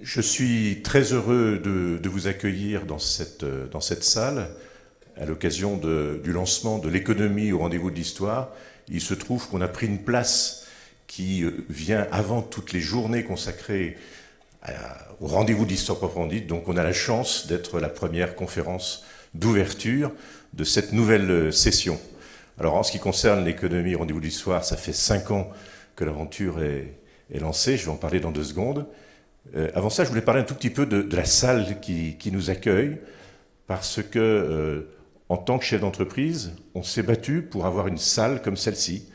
Je suis très heureux de vous accueillir dans cette salle à l'occasion du lancement de l'économie au rendez-vous de l'histoire. Il se trouve qu'on a pris une place qui vient avant toutes les journées consacrées au rendez-vous de l'histoire proprement dite. Donc on a la chance d'être la première conférence d'ouverture de cette nouvelle session. Alors en ce qui concerne l'économie au rendez-vous de l'histoire, ça fait 5 ans que l'aventure est lancée. Je vais en parler dans 2 secondes. Avant ça, je voulais parler un tout petit peu de la salle qui nous accueille, parce que, en tant que chef d'entreprise, on s'est battu pour avoir une salle comme celle-ci.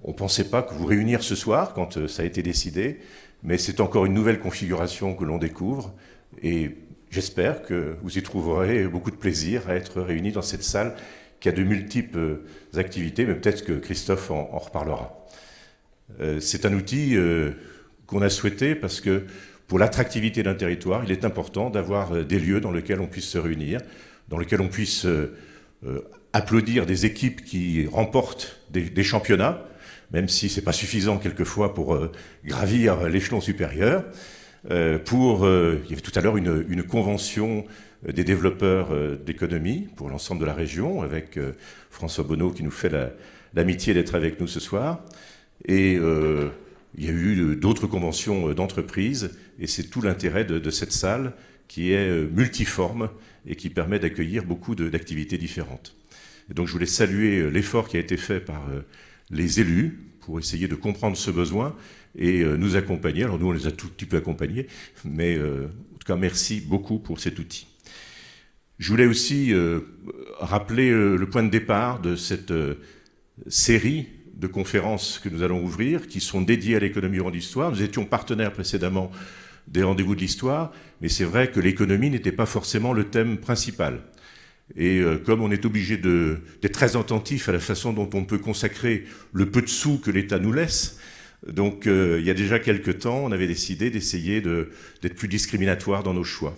On ne pensait pas que vous réunir ce soir, quand ça a été décidé, mais c'est encore une nouvelle configuration que l'on découvre, et j'espère que vous y trouverez beaucoup de plaisir à être réunis dans cette salle qui a de multiples activités, mais peut-être que Christophe en reparlera. C'est un outil qu'on a souhaité parce que pour l'attractivité d'un territoire, il est important d'avoir des lieux dans lesquels on puisse se réunir, dans lesquels on puisse applaudir des équipes qui remportent des championnats, même si ce n'est pas suffisant quelquefois pour gravir l'échelon supérieur. Il y avait tout à l'heure une convention des développeurs d'économie pour l'ensemble de la région, avec François Bonneau qui nous fait l'amitié d'être avec nous ce soir. Et il y a eu d'autres conventions d'entreprise, et c'est tout l'intérêt de cette salle qui est multiforme et qui permet d'accueillir beaucoup d'activités différentes. Et donc je voulais saluer l'effort qui a été fait par les élus pour essayer de comprendre ce besoin et nous accompagner. Alors nous, on les a tout petit peu accompagnés, mais en tout cas, merci beaucoup pour cet outil. Je voulais aussi rappeler le point de départ de cette série de conférences que nous allons ouvrir, qui sont dédiées à l'économie au rendez-vous de l'histoire. Nous étions partenaires précédemment des rendez-vous de l'histoire, mais c'est vrai que l'économie n'était pas forcément le thème principal. Et comme on est obligé d'être très attentif à la façon dont on peut consacrer le peu de sous que l'État nous laisse, donc il y a déjà quelques temps, on avait décidé d'essayer d'être plus discriminatoire dans nos choix.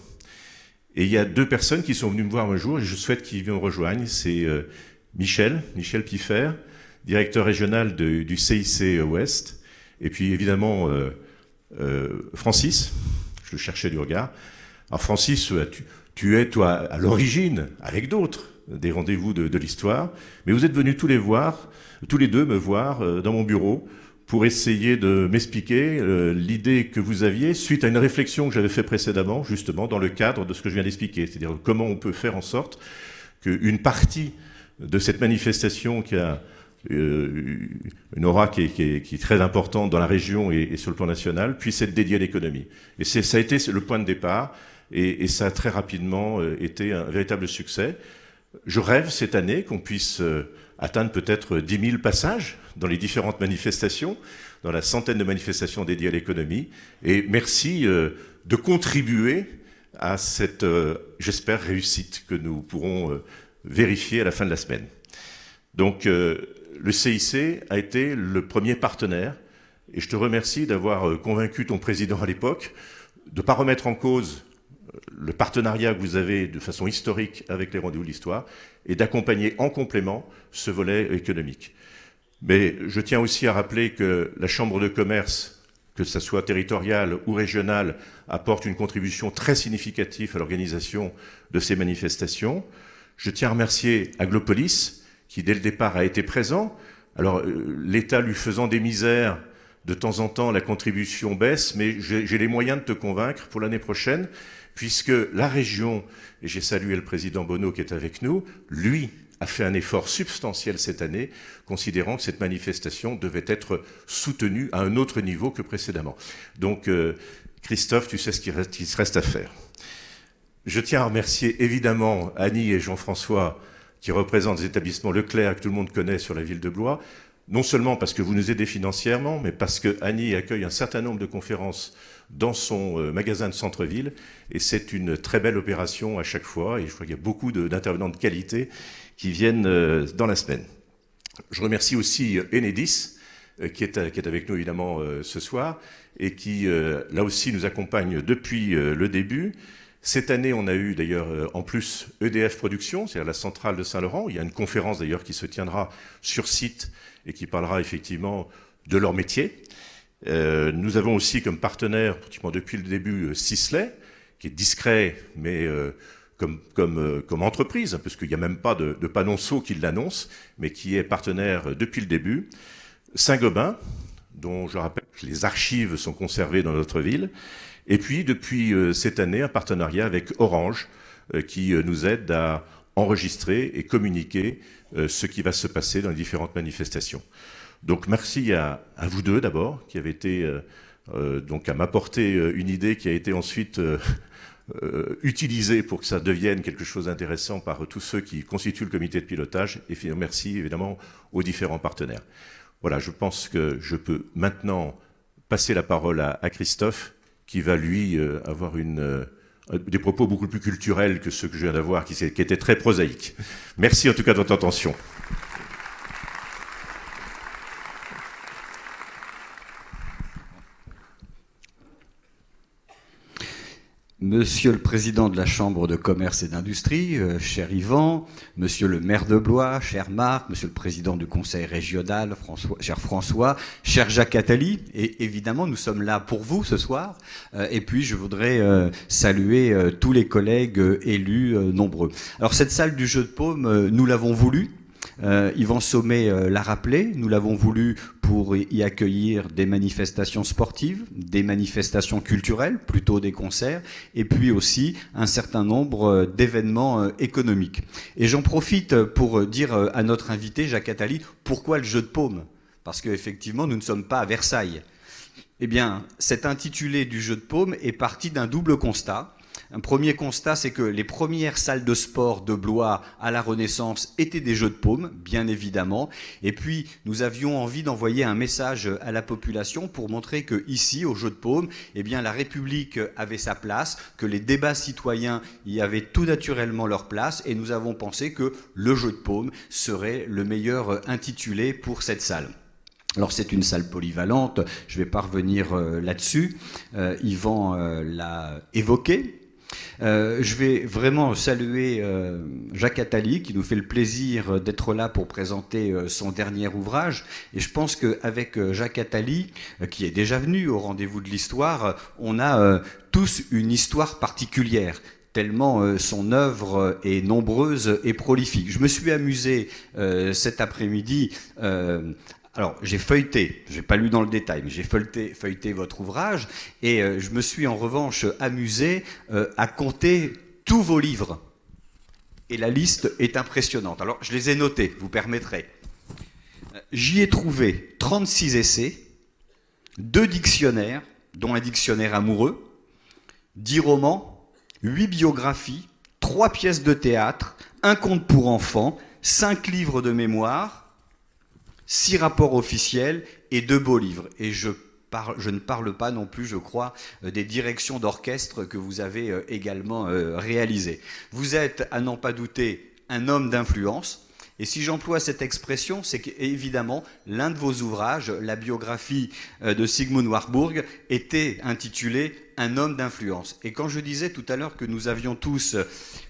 Et il y a 2 personnes qui sont venues me voir un jour, et je souhaite qu'ils me rejoignent. C'est Michel Piffert, directeur régional du CIC Ouest, et puis évidemment Francis, je le cherchais du regard. Alors Francis, tu es toi à l'origine, avec d'autres, des rendez-vous de l'histoire, mais vous êtes venus tous les deux me voir dans mon bureau pour essayer de m'expliquer l'idée que vous aviez suite à une réflexion que j'avais faite précédemment, justement dans le cadre de ce que je viens d'expliquer, c'est-à-dire comment on peut faire en sorte qu'une partie de cette manifestation qui a une aura qui est très importante dans la région et sur le plan national, puisse être dédiée à l'économie. Et ça a été le point de départ, et ça a très rapidement été un véritable succès. Je rêve cette année qu'on puisse atteindre peut-être 10 000 passages dans les différentes manifestations, dans la centaine de manifestations dédiées à l'économie. Et merci de contribuer à cette, j'espère, réussite que nous pourrons vérifier à la fin de la semaine. Donc, le CIC a été le premier partenaire, et je te remercie d'avoir convaincu ton président à l'époque de ne pas remettre en cause le partenariat que vous avez de façon historique avec les rendez-vous de l'histoire et d'accompagner en complément ce volet économique. Mais je tiens aussi à rappeler que la Chambre de commerce, que ce soit territoriale ou régionale, apporte une contribution très significative à l'organisation de ces manifestations. Je tiens à remercier Aglopolis, qui dès le départ a été présent. Alors l'État lui faisant des misères, de temps en temps la contribution baisse, mais j'ai les moyens de te convaincre pour l'année prochaine, puisque la région, et j'ai salué le président Bonneau qui est avec nous, lui a fait un effort substantiel cette année, considérant que cette manifestation devait être soutenue à un autre niveau que précédemment. Donc Christophe, tu sais ce qu'il se reste à faire. Je tiens à remercier évidemment Annie et Jean-François, qui représentent les établissements Leclerc que tout le monde connaît sur la ville de Blois, non seulement parce que vous nous aidez financièrement, mais parce que Annie accueille un certain nombre de conférences dans son magasin de centre-ville, et c'est une très belle opération à chaque fois, et je crois qu'il y a beaucoup d'intervenants de qualité qui viennent dans la semaine. Je remercie aussi Enedis, qui est avec nous évidemment ce soir, et qui là aussi nous accompagne depuis le début. Cette année, on a eu d'ailleurs en plus EDF Production, c'est-à-dire la centrale de Saint-Laurent. Il y a une conférence d'ailleurs qui se tiendra sur site et qui parlera effectivement de leur métier. Nous avons aussi comme partenaire, pratiquement depuis le début, Sisley, qui est discret, mais comme entreprise, parce qu'il n'y a même pas de panonceau qui l'annonce, mais qui est partenaire depuis le début. Saint-Gobain, dont je rappelle que les archives sont conservées dans notre ville. Et puis, depuis cette année, un partenariat avec Orange, qui nous aide à enregistrer et communiquer ce qui va se passer dans les différentes manifestations. Donc merci à vous deux d'abord, qui avez été donc à m'apporter une idée qui a été ensuite utilisée pour que ça devienne quelque chose d'intéressant par tous ceux qui constituent le comité de pilotage. Et merci évidemment aux différents partenaires. Voilà, je pense que je peux maintenant passer la parole à Christophe, qui va lui avoir des propos beaucoup plus culturels que ceux que je viens d'avoir, qui étaient très prosaïques. Merci en tout cas de votre attention. Monsieur le Président de la Chambre de commerce et d'industrie, cher Yvan, Monsieur le maire de Blois, cher Marc, Monsieur le Président du Conseil régional, cher François, cher Jacques Attali, et évidemment nous sommes là pour vous ce soir, et puis je voudrais saluer tous les collègues élus nombreux. Alors cette salle du jeu de paume, nous l'avons voulu. Yvan Sommet l'a rappelé, nous l'avons voulu pour y accueillir des manifestations sportives, des manifestations culturelles, plutôt des concerts, et puis aussi un certain nombre d'événements économiques. Et j'en profite pour dire à notre invité, Jacques Attali, pourquoi le jeu de paume ? Parce qu'effectivement, nous ne sommes pas à Versailles. Eh bien, cet intitulé du jeu de paume est parti d'un double constat. Un premier constat, c'est que les premières salles de sport de Blois à la Renaissance étaient des jeux de paume, bien évidemment. Et puis, nous avions envie d'envoyer un message à la population pour montrer que ici, au jeu de paume, eh bien, la République avait sa place, que les débats citoyens y avaient tout naturellement leur place. Et nous avons pensé que le jeu de paume serait le meilleur intitulé pour cette salle. Alors c'est une salle polyvalente, je ne vais pas revenir là-dessus. Yvan l'a évoqué. Je vais vraiment saluer Jacques Attali qui nous fait le plaisir d'être là pour présenter son dernier ouvrage. Et je pense qu'avec Jacques Attali, qui est déjà venu au rendez-vous de l'histoire, on a tous une histoire particulière, tellement son œuvre est nombreuse et prolifique. Je me suis amusé cet après-midi. Alors, j'ai feuilleté, je n'ai pas lu dans le détail, mais j'ai feuilleté votre ouvrage et je me suis en revanche amusé à compter tous vos livres. Et la liste est impressionnante. Alors, je les ai notés, vous permettrez. J'y ai trouvé 36 essais, 2 dictionnaires, dont un dictionnaire amoureux, 10 romans, 8 biographies, 3 pièces de théâtre, un conte pour enfants, 5 livres de mémoire, 6 rapports officiels et 2 beaux livres. Et je ne parle pas non plus, je crois, des directions d'orchestre que vous avez également réalisées. Vous êtes, à n'en pas douter, un homme d'influence. Et si j'emploie cette expression, c'est qu'évidemment, l'un de vos ouvrages, la biographie de Sigmund Warburg, était intitulé « Un homme d'influence ». Et quand je disais tout à l'heure que nous avions tous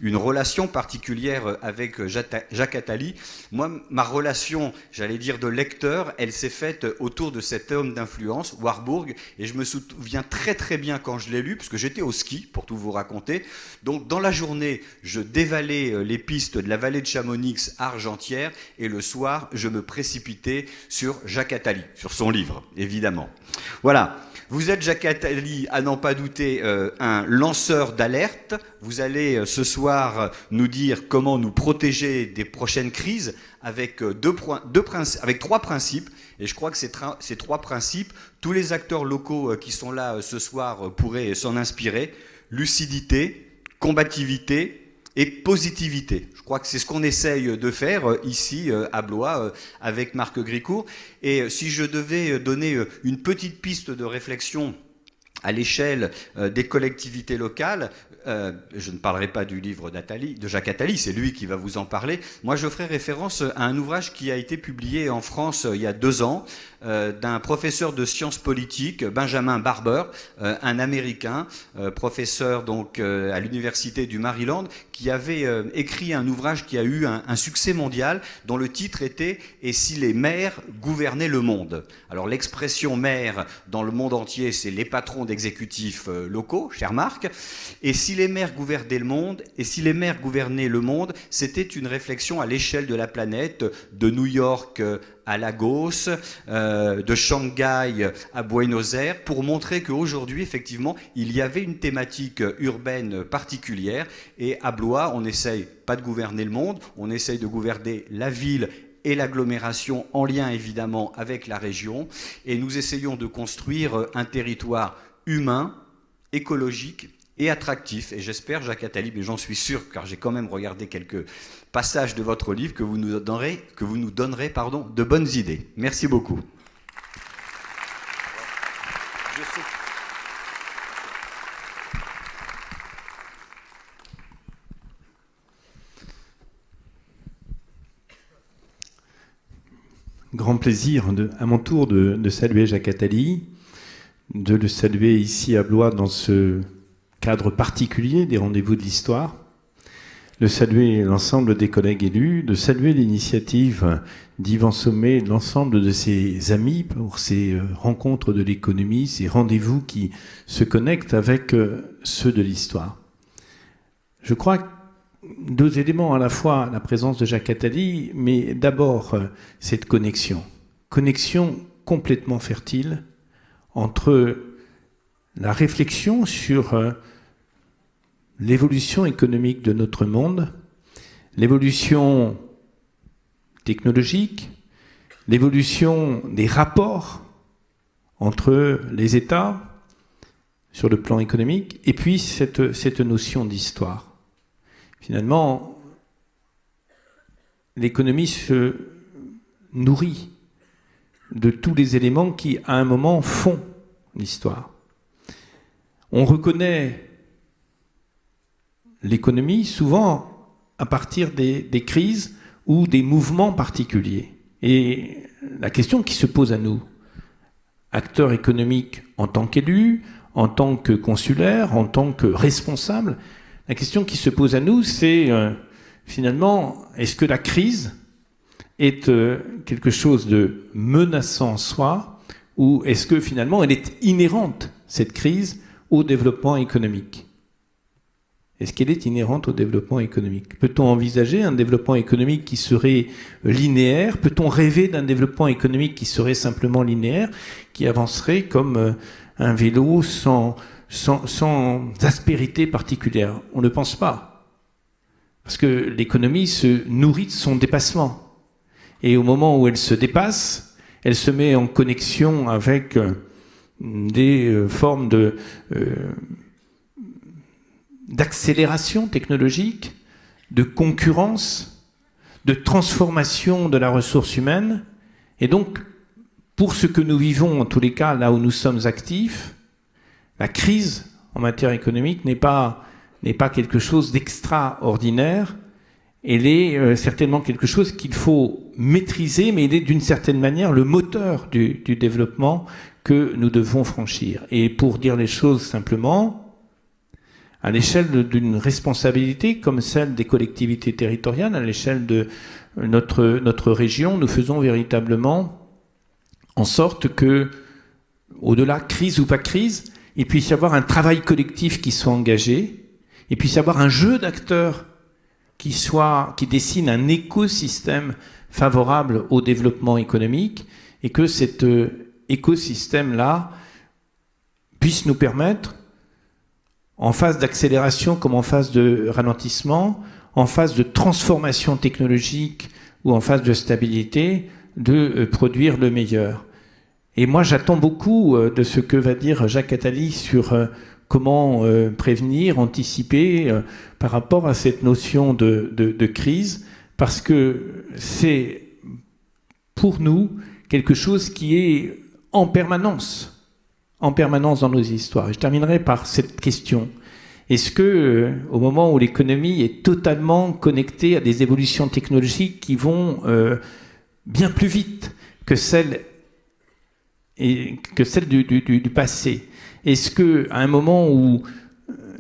une relation particulière avec Jacques Attali, moi, ma relation, j'allais dire de lecteur, elle s'est faite autour de cet homme d'influence, Warburg, et je me souviens très très bien quand je l'ai lu, parce que j'étais au ski, pour tout vous raconter. Donc dans la journée, je dévalais les pistes de la vallée de Chamonix à Argentière, et le soir, je me précipitais sur Jacques Attali, sur son livre, évidemment. Voilà. Vous êtes, Jacques Attali, à n'en pas douter, un lanceur d'alerte. Vous allez ce soir nous dire comment nous protéger des prochaines crises avec, avec 3 principes. Et je crois que ces 3 principes, tous les acteurs locaux qui sont là ce soir pourraient s'en inspirer. Lucidité, combativité et positivité. Je crois que c'est ce qu'on essaye de faire ici à Blois avec Marc Gricourt. Et si je devais donner une petite piste de réflexion à l'échelle des collectivités locales, je ne parlerai pas du livre de Jacques Attali, c'est lui qui va vous en parler. Moi, je ferai référence à un ouvrage qui a été publié en France il y a 2 ans, d'un professeur de sciences politiques, Benjamin Barber, un Américain, professeur donc à l'université du Maryland, qui avait écrit un ouvrage qui a eu un succès mondial, dont le titre était « Et si les maires gouvernaient le monde ?» Alors l'expression maire dans le monde entier, c'est les patrons d'exécutifs locaux, cher Marc. Et si les maires gouvernaient le monde, c'était une réflexion à l'échelle de la planète, de New York à Lagos, de Shanghai à Buenos Aires, pour montrer qu'aujourd'hui, effectivement, il y avait une thématique urbaine particulière. Et à Blois, on n'essaye pas de gouverner le monde, on essaye de gouverner la ville et l'agglomération, en lien évidemment avec la région. Et nous essayons de construire un territoire humain, écologique et attractif. Et j'espère, Jacques Attali, mais j'en suis sûr, car j'ai quand même regardé quelques passages de votre livre, que vous nous donnerez, de bonnes idées. Merci beaucoup. Grand plaisir à mon tour de saluer Jacques Attali, de le saluer ici à Blois dans ce cadre particulier des rendez-vous de l'histoire, de saluer l'ensemble des collègues élus, de saluer l'initiative d'Yvan Sommet et de l'ensemble de ses amis pour ces rencontres de l'économie, ces rendez-vous qui se connectent avec ceux de l'histoire. Je crois que deux éléments, à la fois la présence de Jacques Attali, mais d'abord cette connexion complètement fertile entre la réflexion sur l'évolution économique de notre monde, l'évolution technologique, l'évolution des rapports entre les États sur le plan économique, et puis cette notion d'histoire. Finalement, l'économie se nourrit de tous les éléments qui, à un moment, font l'histoire. On reconnaît l'économie souvent à partir des crises ou des mouvements particuliers. Et la question qui se pose à nous, acteurs économiques en tant qu'élus, en tant que consulaires, en tant que responsables, la question qui se pose à nous, c'est finalement, est-ce que la crise est quelque chose de menaçant en soi, ou est-ce que finalement elle est inhérente, cette crise, au développement économique ? Est-ce qu'elle est inhérente au développement économique ? Peut-on envisager un développement économique qui serait linéaire ? Peut-on rêver d'un développement économique qui serait simplement linéaire, qui avancerait comme un vélo sans aspérité particulière? On ne pense pas. Parce que l'économie se nourrit de son dépassement. Et au moment où elle se dépasse, elle se met en connexion avec des formes d'accélération technologique, de concurrence, de transformation de la ressource humaine. Et donc, pour ce que nous vivons, en tous les cas, là où nous sommes actifs, la crise en matière économique n'est pas quelque chose d'extraordinaire. Elle est certainement quelque chose qu'il faut maîtriser, mais elle est d'une certaine manière le moteur du développement que nous devons franchir. Et pour dire les choses simplement, à l'échelle d'une responsabilité comme celle des collectivités territoriales, à l'échelle de notre région, nous faisons véritablement en sorte que, au-delà crise ou pas crise, il puisse y avoir un travail collectif qui soit engagé, il puisse y avoir un jeu d'acteurs qui dessine un écosystème favorable au développement économique, et que cet écosystème-là puisse nous permettre, en phase d'accélération comme en phase de ralentissement, en phase de transformation technologique ou en phase de stabilité, de produire le meilleur. Et moi, j'attends beaucoup de ce que va dire Jacques Attali sur comment prévenir, anticiper par rapport à cette notion de crise, parce que c'est pour nous quelque chose qui est en permanence dans nos histoires. Et je terminerai par cette question. Est-ce que, au moment où l'économie est totalement connectée à des évolutions technologiques qui vont bien plus vite que celles du passé, est-ce que, à un moment où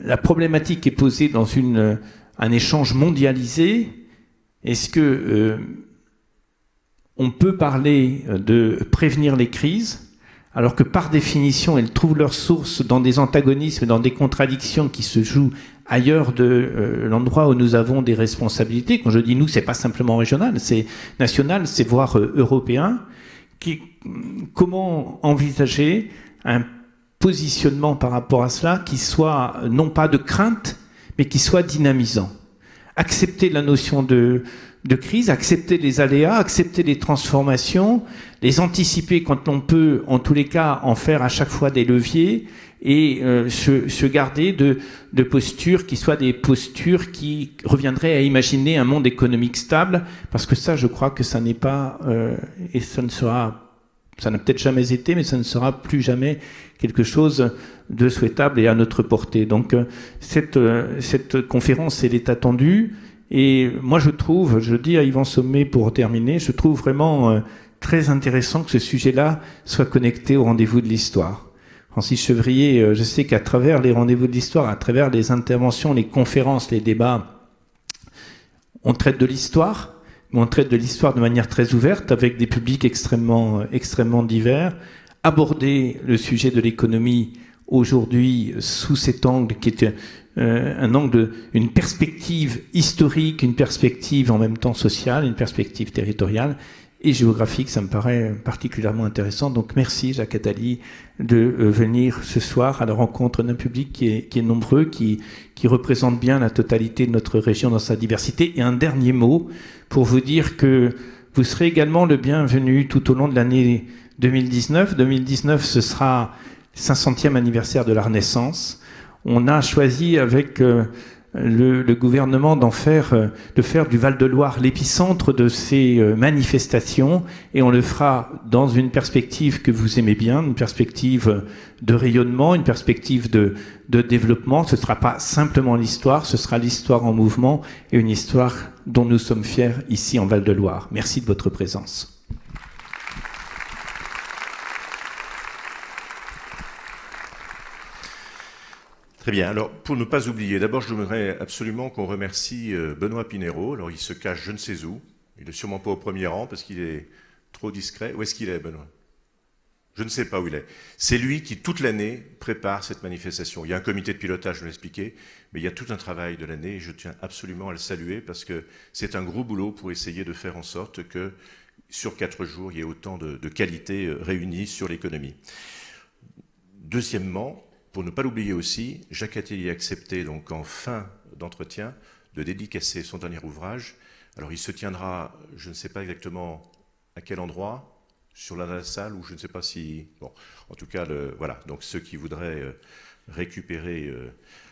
la problématique est posée dans une un échange mondialisé, est-ce que on peut parler de prévenir les crises, alors que par définition, elles trouvent leur source dans des antagonismes, dans des contradictions qui se jouent ailleurs de l'endroit où nous avons des responsabilités. Quand je dis nous, c'est pas simplement régional, c'est national, c'est voire européen. Comment envisager un positionnement par rapport à cela qui soit non pas de crainte, mais qui soit dynamisant. Accepter la notion de crise, accepter les aléas, accepter les transformations, les anticiper quand on peut, en tous les cas, en faire à chaque fois des leviers et se garder de postures qui soient des postures qui reviendraient à imaginer un monde économique stable, parce que ça, je crois que ça n'est pas, et ça ne sera, ça n'a peut-être jamais été, mais ça ne sera plus jamais quelque chose de souhaitable et à notre portée. Donc cette conférence, elle est attendue. Et moi, je trouve, je dis à Yvan Sommet pour terminer, je trouve vraiment très intéressant que ce sujet-là soit connecté au rendez-vous de l'histoire. Francis Chevrier, je sais qu'à travers les rendez-vous de l'histoire, à travers les interventions, les conférences, les débats, on traite de l'histoire, mais on traite de l'histoire de manière très ouverte, avec des publics extrêmement divers. Aborder le sujet de l'économie aujourd'hui sous cet angle qui est un angle, une perspective historique, une perspective en même temps sociale, une perspective territoriale et géographique, ça me paraît particulièrement intéressant. Donc merci Jacques Attali de venir ce soir à la rencontre d'un public qui est nombreux, qui représente bien la totalité de notre région dans sa diversité. Et un dernier mot pour vous dire que vous serez également le bienvenu tout au long de l'année 2019. 2019, ce sera le 500e anniversaire de la Renaissance. On a choisi avec le gouvernement de faire du Val-de-Loire l'épicentre de ces manifestations, et on le fera dans une perspective que vous aimez bien, une perspective de rayonnement, une perspective de développement. Ce ne sera pas simplement l'histoire, ce sera l'histoire en mouvement et une histoire dont nous sommes fiers ici en Val-de-Loire. Merci de votre présence. Très bien. Alors, pour ne pas oublier, d'abord, je voudrais absolument qu'on remercie Benoît Pinero. Alors, il se cache je ne sais où. Il n'est sûrement pas au premier rang parce qu'il est trop discret. Où est-ce qu'il est, Benoît ? Je ne sais pas où il est. C'est lui qui, toute l'année, prépare cette manifestation. Il y a un comité de pilotage, je vais l'expliquer, mais il y a tout un travail de l'année et je tiens absolument à le saluer parce que c'est un gros boulot pour essayer de faire en sorte que, sur 4 jours, il y ait autant de qualités réunies sur l'économie. Deuxièmement, pour ne pas l'oublier aussi, Jacques Attali a accepté donc en fin d'entretien de dédicacer son dernier ouvrage. Alors il se tiendra, je ne sais pas exactement à quel endroit, sur la salle, ou je ne sais pas si... Bon, en tout cas, voilà. Donc ceux qui voudraient récupérer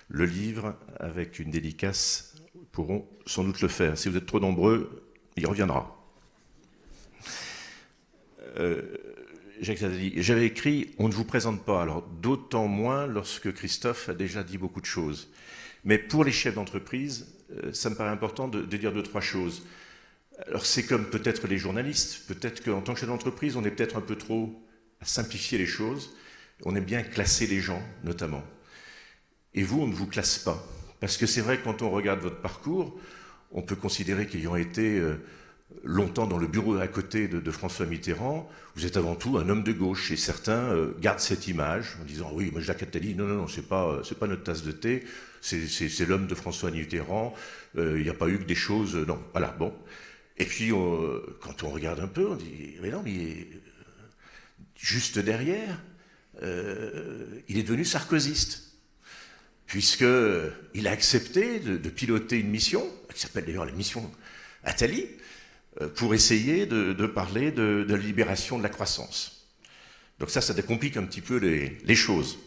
le livre avec une dédicace pourront sans doute le faire. Si vous êtes trop nombreux, il reviendra. Jacques Attali, j'avais écrit « On ne vous présente pas », alors d'autant moins lorsque Christophe a déjà dit beaucoup de choses. Mais pour les chefs d'entreprise, ça me paraît important de dire 2-3 choses. Alors c'est comme peut-être les journalistes, peut-être qu'en tant que chef d'entreprise, on est peut-être un peu trop à simplifier les choses, on aime bien classer les gens, notamment. Et vous, on ne vous classe pas. Parce que c'est vrai que quand on regarde votre parcours, on peut considérer qu'ayant été... longtemps dans le bureau à côté de François Mitterrand, vous êtes avant tout un homme de gauche. Et certains gardent cette image en disant « Oui, mais Jacques Attali, non, c'est pas notre tasse de thé, c'est l'homme de François Mitterrand, il n'y a pas eu que des choses... » Non, voilà, bon. Et puis, quand on regarde un peu, on dit « Mais non, mais juste derrière, il est devenu sarkozyste. » Puisqu'il a accepté de piloter une mission, qui s'appelle d'ailleurs la mission Attali, pour essayer de parler de la libération de la croissance. Donc ça complique un petit peu les choses.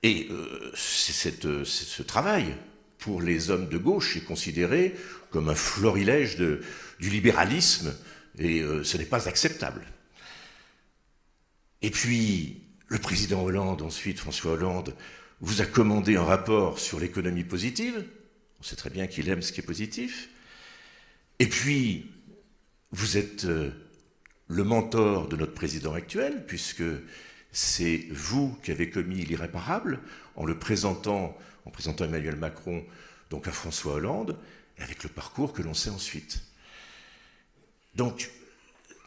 Et ce travail, pour les hommes de gauche, est considéré comme un florilège du libéralisme, et ce n'est pas acceptable. Et puis, le président Hollande, ensuite François Hollande, vous a commandé un rapport sur l'économie positive. On sait très bien qu'il aime ce qui est positif. Et puis, vous êtes le mentor de notre président actuel, puisque c'est vous qui avez commis l'irréparable en présentant Emmanuel Macron donc à François Hollande, et avec le parcours que l'on sait ensuite. Donc,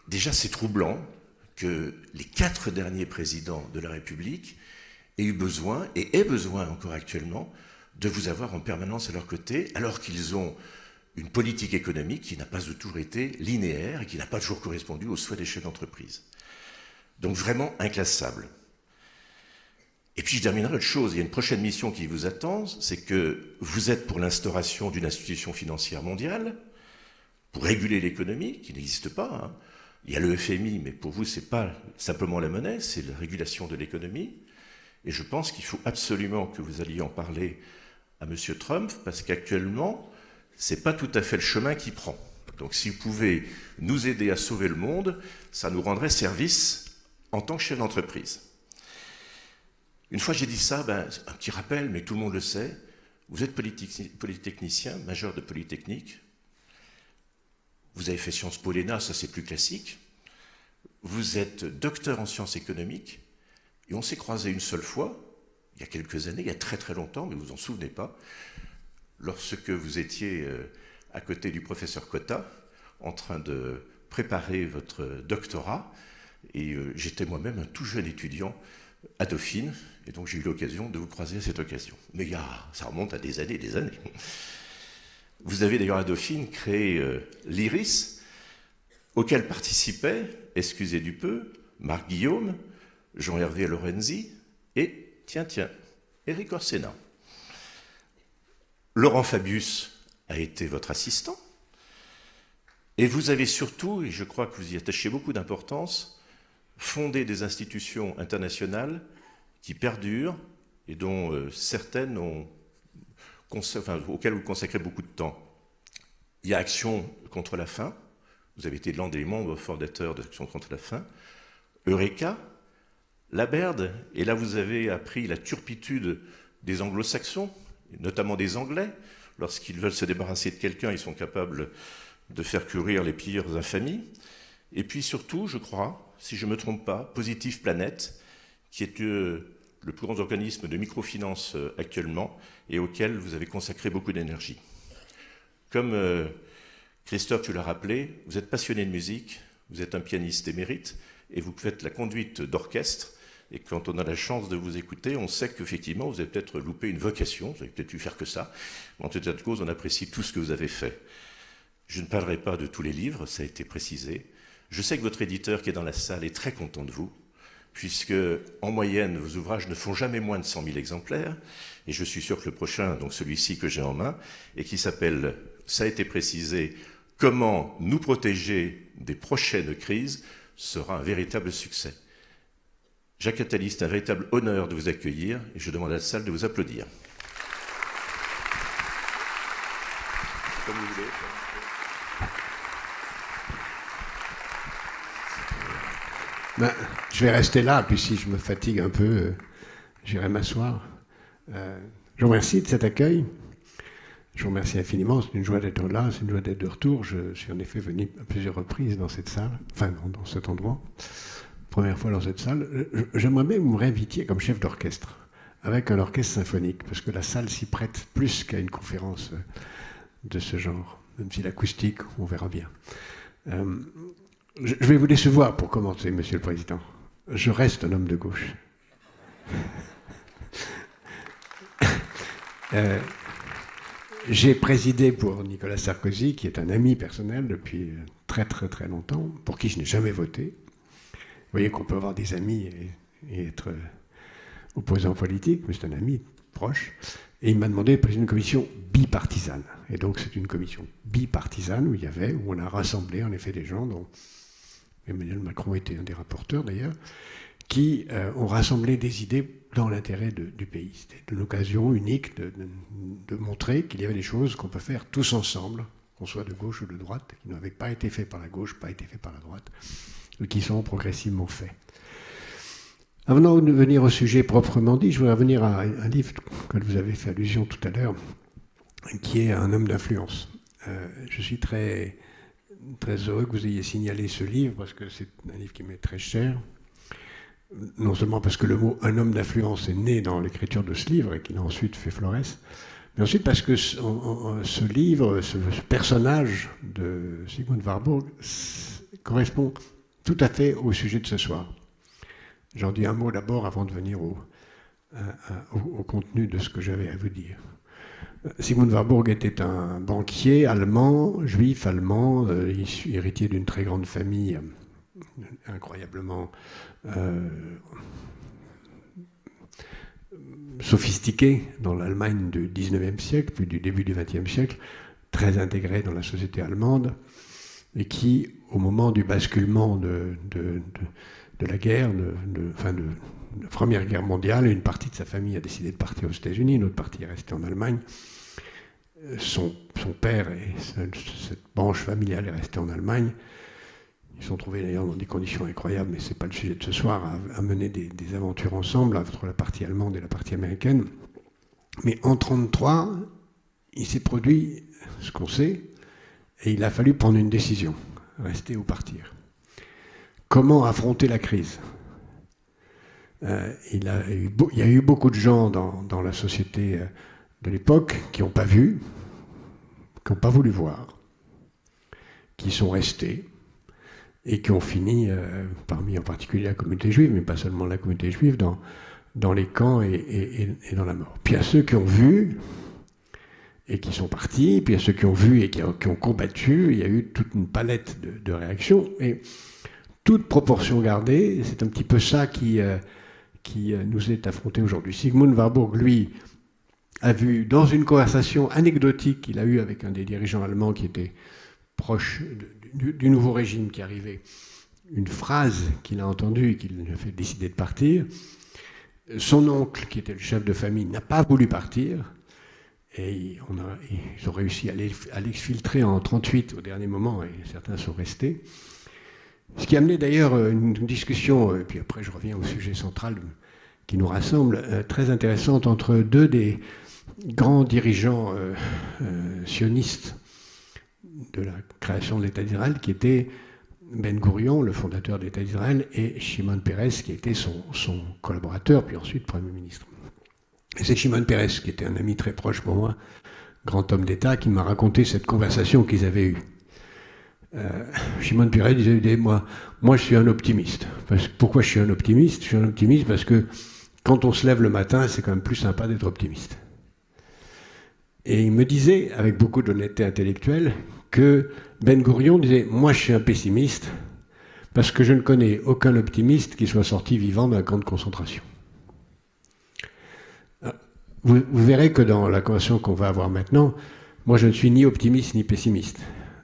déjà, c'est troublant que les 4 derniers présidents de la République aient eu besoin, et aient besoin encore actuellement, de vous avoir en permanence à leur côté, alors qu'ils ont une politique économique qui n'a pas toujours été linéaire et qui n'a pas toujours correspondu aux souhaits des chefs d'entreprise. Donc vraiment inclassable. Et puis je terminerai autre chose, il y a une prochaine mission qui vous attend, c'est que vous êtes pour l'instauration d'une institution financière mondiale, pour réguler l'économie, qui n'existe pas. Hein. Il y a le FMI, mais pour vous, ce n'est pas simplement la monnaie, c'est la régulation de l'économie. Et je pense qu'il faut absolument que vous alliez en parler à M. Trump, parce qu'actuellement, ce n'est pas tout à fait le chemin qu'il prend. Donc si vous pouvez nous aider à sauver le monde, ça nous rendrait service en tant que chef d'entreprise. Une fois j'ai dit ça, un petit rappel, mais tout le monde le sait, vous êtes polytechnicien, majeur de Polytechnique, vous avez fait Sciences Po l'ENA, ça c'est plus classique, vous êtes docteur en sciences économiques, et on s'est croisés une seule fois, il y a quelques années, il y a très très longtemps, mais vous vous en souvenez pas, lorsque vous étiez à côté du professeur Cotta, en train de préparer votre doctorat, et j'étais moi-même un tout jeune étudiant à Dauphine, et donc j'ai eu l'occasion de vous croiser à cette occasion. Mais ça remonte à des années et des années. Vous avez d'ailleurs à Dauphine créé l'IRIS, auquel participaient, excusez du peu, Marc Guillaume, Jean-Hervé Lorenzi et, tiens, Éric Orsena. Laurent Fabius a été votre assistant, et vous avez surtout, et je crois que vous y attachez beaucoup d'importance, fondé des institutions internationales qui perdurent et dont certaines auxquelles vous consacrez beaucoup de temps. Il y a Action contre la faim, vous avez été l'un des membres fondateurs d'Action contre la faim, Eureka, la Baird, et là vous avez appris la turpitude des anglo-saxons, notamment des Anglais. Lorsqu'ils veulent se débarrasser de quelqu'un, ils sont capables de faire courir les pires infamies. Et puis surtout, je crois, si je ne me trompe pas, Positive Planet, qui est le plus grand organisme de microfinance actuellement et auquel vous avez consacré beaucoup d'énergie. Comme Christophe, tu l'as rappelé, vous êtes passionné de musique, vous êtes un pianiste émérite et vous faites la conduite d'orchestre. Et quand on a la chance de vous écouter, on sait qu'effectivement, vous avez peut-être loupé une vocation, vous avez peut-être dû faire que ça. Mais en tout état de cause, on apprécie tout ce que vous avez fait. Je ne parlerai pas de tous les livres, ça a été précisé. Je sais que votre éditeur qui est dans la salle est très content de vous, puisque en moyenne, vos ouvrages ne font jamais moins de 100 000 exemplaires. Et je suis sûr que le prochain, donc celui-ci que j'ai en main, et qui s'appelle, ça a été précisé, Comment nous protéger des prochaines crises, sera un véritable succès. Jacques Attali, c'est un véritable honneur de vous accueillir et je demande à la salle de vous applaudir. Comme vous voulez. Je vais rester là, puis si je me fatigue un peu, j'irai m'asseoir. Je vous remercie de cet accueil. Je vous remercie infiniment. C'est une joie d'être là, c'est une joie d'être de retour. Je suis en effet venu à plusieurs reprises dans cette salle, enfin dans cet endroit. Première fois dans cette salle. J'aimerais bien que vous me réinvitiez comme chef d'orchestre, avec un orchestre symphonique, parce que la salle s'y prête plus qu'à une conférence de ce genre. Même si l'acoustique, on verra bien. Je vais vous décevoir pour commencer, Monsieur le Président. Je reste un homme de gauche. J'ai présidé pour Nicolas Sarkozy, qui est un ami personnel depuis très très très longtemps, pour qui je n'ai jamais voté. Vous voyez qu'on peut avoir des amis et être opposant politique, mais c'est un ami proche. Et il m'a demandé de présider une commission bipartisane. Et donc c'est une commission bipartisane où on a rassemblé en effet des gens, dont Emmanuel Macron était un des rapporteurs d'ailleurs, qui ont rassemblé des idées dans l'intérêt du pays. C'était une occasion unique de montrer qu'il y avait des choses qu'on peut faire tous ensemble, qu'on soit de gauche ou de droite, qui n'avaient pas été faites par la gauche, pas été faites par la droite, et qui sont progressivement faits. Avant de venir au sujet proprement dit, je voudrais revenir à un livre que vous avez fait allusion tout à l'heure, qui est Un homme d'influence. Je suis très, très heureux que vous ayez signalé ce livre, parce que c'est un livre qui m'est très cher. Non seulement parce que le mot « un homme d'influence » est né dans l'écriture de ce livre et qu'il a ensuite fait florès, Mais ensuite parce que ce livre, ce personnage de Sigmund Warburg correspond tout à fait au sujet de ce soir. J'en dis un mot d'abord avant de venir au contenu de ce que j'avais à vous dire. Sigmund Warburg était un banquier allemand, juif allemand, héritier d'une très grande famille, incroyablement sophistiquée dans l'Allemagne du 19e siècle, puis du début du 20e siècle, très intégrée dans la société allemande, et qui, au moment du basculement de la guerre, de la Première Guerre mondiale, une partie de sa famille a décidé de partir aux États-Unis, une autre partie est restée en Allemagne. Son père et cette branche familiale est restée en Allemagne. Ils se sont trouvés d'ailleurs dans des conditions incroyables, mais ce n'est pas le sujet de ce soir, à mener des aventures ensemble entre la partie allemande et la partie américaine. Mais en 1933, il s'est produit ce qu'on sait, et il a fallu prendre une décision, rester ou partir. Comment affronter la crise ? Il y a eu beaucoup de gens dans la société de l'époque qui n'ont pas vu, qui n'ont pas voulu voir, qui sont restés et qui ont fini, parmi en particulier la communauté juive, mais pas seulement la communauté juive, dans les camps et dans la mort. Puis il y a ceux qui ont vu et qui sont partis, puis il y a ceux qui ont vu et qui ont combattu. Il y a eu toute une palette de réactions, et toute proportion gardée, c'est un petit peu ça qui nous est affronté aujourd'hui. Sigmund Warburg, lui, a vu dans une conversation anecdotique qu'il a eue avec un des dirigeants allemands qui était proche du nouveau régime qui arrivait, une phrase qu'il a entendue et qui lui a fait décider de partir. Son oncle, qui était le chef de famille, n'a pas voulu partir, et ils ont réussi à l'exfiltrer en 1938 au dernier moment, et certains sont restés. Ce qui a amené d'ailleurs une discussion, et puis après je reviens au sujet central qui nous rassemble, très intéressante entre deux des grands dirigeants sionistes de la création de l'État d'Israël, qui étaient Ben Gurion, le fondateur de l'État d'Israël, et Shimon Peres, qui était son collaborateur, puis ensuite Premier ministre. Et c'est Shimon Peres, qui était un ami très proche pour moi, grand homme d'État, qui m'a raconté cette conversation qu'ils avaient eue. Shimon Peres disait, moi je suis un optimiste. Pourquoi je suis un optimiste ? Je suis un optimiste parce que quand on se lève le matin, c'est quand même plus sympa d'être optimiste. Et il me disait, avec beaucoup d'honnêteté intellectuelle, que Ben Gurion disait, moi je suis un pessimiste parce que je ne connais aucun optimiste qui soit sorti vivant d'un camp de concentration. Vous verrez que dans la conversation qu'on va avoir maintenant, moi je ne suis ni optimiste ni pessimiste.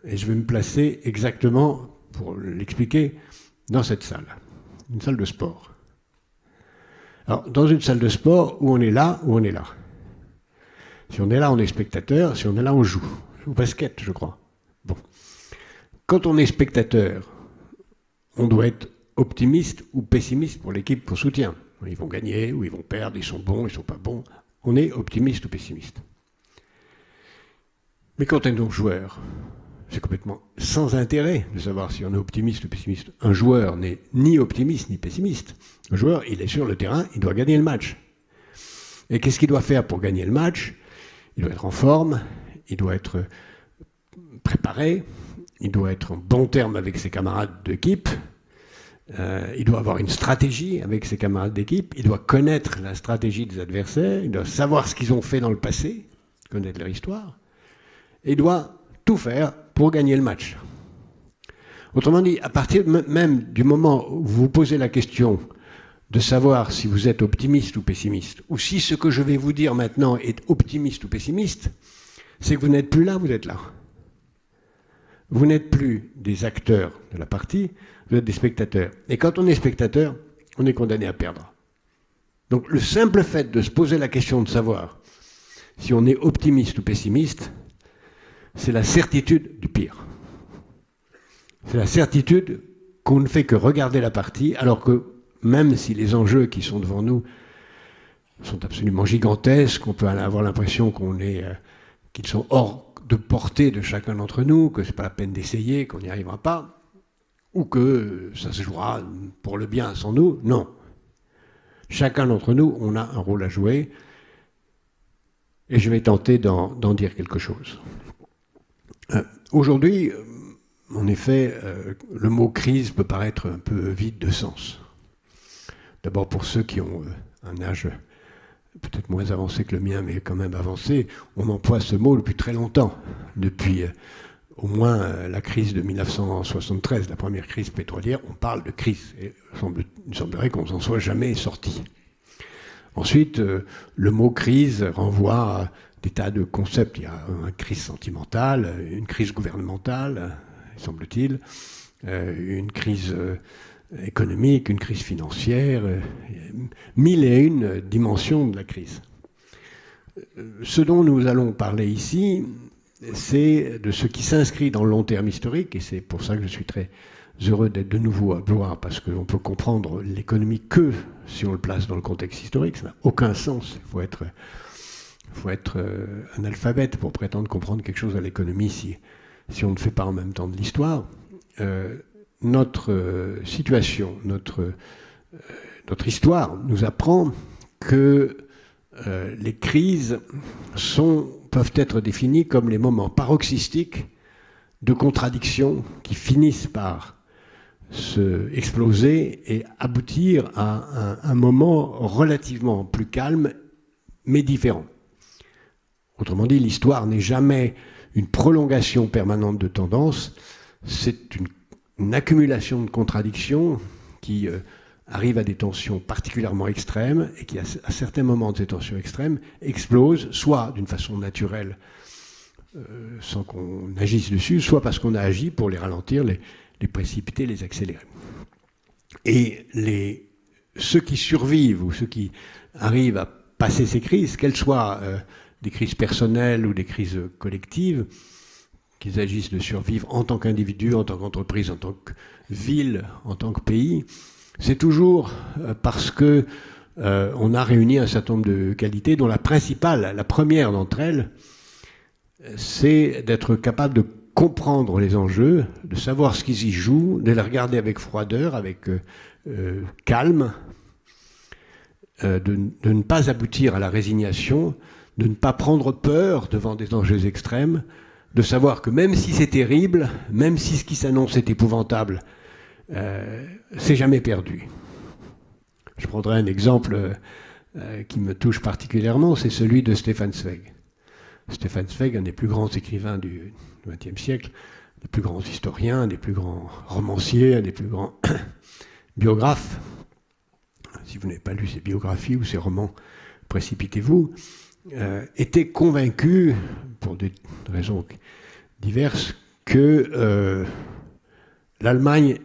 Et je vais me placer exactement, pour l'expliquer, dans cette salle. Une salle de sport. Alors, dans une salle de sport, où on est là, où on est là. Si on est là, on est spectateur. Si on est là, on joue. Au basket, je crois. Bon. Quand on est spectateur, on doit être optimiste ou pessimiste pour l'équipe qu'on soutient. Ils vont gagner ou ils vont perdre, ils sont bons, ils ne sont pas bons. On est optimiste ou pessimiste. Mais quand on est donc joueur, c'est complètement sans intérêt de savoir si on est optimiste ou pessimiste. Un joueur n'est ni optimiste ni pessimiste. Un joueur, il est sur le terrain, il doit gagner le match. Et qu'est-ce qu'il doit faire pour gagner le match ? Il doit être en forme, il doit être préparé, il doit être en bon terme avec ses camarades d'équipe, il doit avoir une stratégie avec ses camarades d'équipe, il doit connaître la stratégie des adversaires, il doit savoir ce qu'ils ont fait dans le passé, connaître leur histoire, et il doit tout faire pour gagner le match. Autrement dit, à partir même du moment où vous vous posez la question de savoir si vous êtes optimiste ou pessimiste, ou si ce que je vais vous dire maintenant est optimiste ou pessimiste, c'est que vous n'êtes plus là, vous êtes là. Vous n'êtes plus des acteurs de la partie, vous êtes des spectateurs. Et quand on est spectateur, on est condamné à perdre. Donc le simple fait de se poser la question de savoir si on est optimiste ou pessimiste, c'est la certitude du pire. C'est la certitude qu'on ne fait que regarder la partie, alors que même si les enjeux qui sont devant nous sont absolument gigantesques, on peut avoir l'impression qu'ils sont hors de portée de chacun d'entre nous, que ce n'est pas la peine d'essayer, qu'on n'y arrivera pas, ou que ça se jouera pour le bien sans nous. Non. Chacun d'entre nous, on a un rôle à jouer. et je vais tenter d'en dire quelque chose. Aujourd'hui, en effet, le mot crise peut paraître un peu vide de sens. D'abord pour ceux qui ont un âge peut-être moins avancé que le mien, mais quand même avancé, on emploie ce mot depuis très longtemps, depuis au moins la crise de 1973, la première crise pétrolière, on parle de crise, et il semblerait qu'on s'en soit jamais sorti. Ensuite, le mot crise renvoie à des tas de concepts. Il y a une crise sentimentale, une crise gouvernementale, semble-t-il, une crise économique, une crise financière, mille et une dimensions de la crise. Ce dont nous allons parler ici, c'est de ce qui s'inscrit dans le long terme historique, et c'est pour ça que je suis très heureux d'être de nouveau à Blois, parce qu'on peut comprendre l'économie que si on le place dans le contexte historique. Ça n'a aucun sens. Il faut être analphabète pour prétendre comprendre quelque chose à l'économie si on ne fait pas en même temps de l'histoire. Notre situation, notre histoire nous apprend que les crises peuvent être définies comme les moments paroxystiques de contradictions qui finissent par se exploser et aboutir à un moment relativement plus calme, mais différent. Autrement dit, l'histoire n'est jamais une prolongation permanente de tendance, c'est une accumulation de contradictions qui arrive à des tensions particulièrement extrêmes et qui, à certains moments de ces tensions extrêmes, explosent, soit d'une façon naturelle, sans qu'on agisse dessus, soit parce qu'on a agi pour les ralentir, les précipiter, les accélérer. Et ceux qui survivent ou ceux qui arrivent à passer ces crises, qu'elles soient des crises personnelles ou des crises collectives, qu'ils agissent de survivre en tant qu'individu, en tant qu'entreprise, en tant que ville, en tant que pays, c'est toujours parce que on a réuni un certain nombre de qualités dont la principale, la première d'entre elles, c'est d'être capable de comprendre les enjeux, de savoir ce qui s'y joue, de les regarder avec froideur, avec calme, de ne pas aboutir à la résignation, de ne pas prendre peur devant des enjeux extrêmes, de savoir que même si c'est terrible, même si ce qui s'annonce est épouvantable, c'est jamais perdu. Je prendrai un exemple qui me touche particulièrement, c'est celui de Stefan Zweig. Stefan Zweig, un des plus grands écrivains du XXe siècle, des plus grands historiens, un des plus grands romanciers, un des plus grands biographes. Si vous n'avez pas lu ses biographies ou ses romans, précipitez-vous, était convaincu, pour des raisons diverses, que l'Allemagne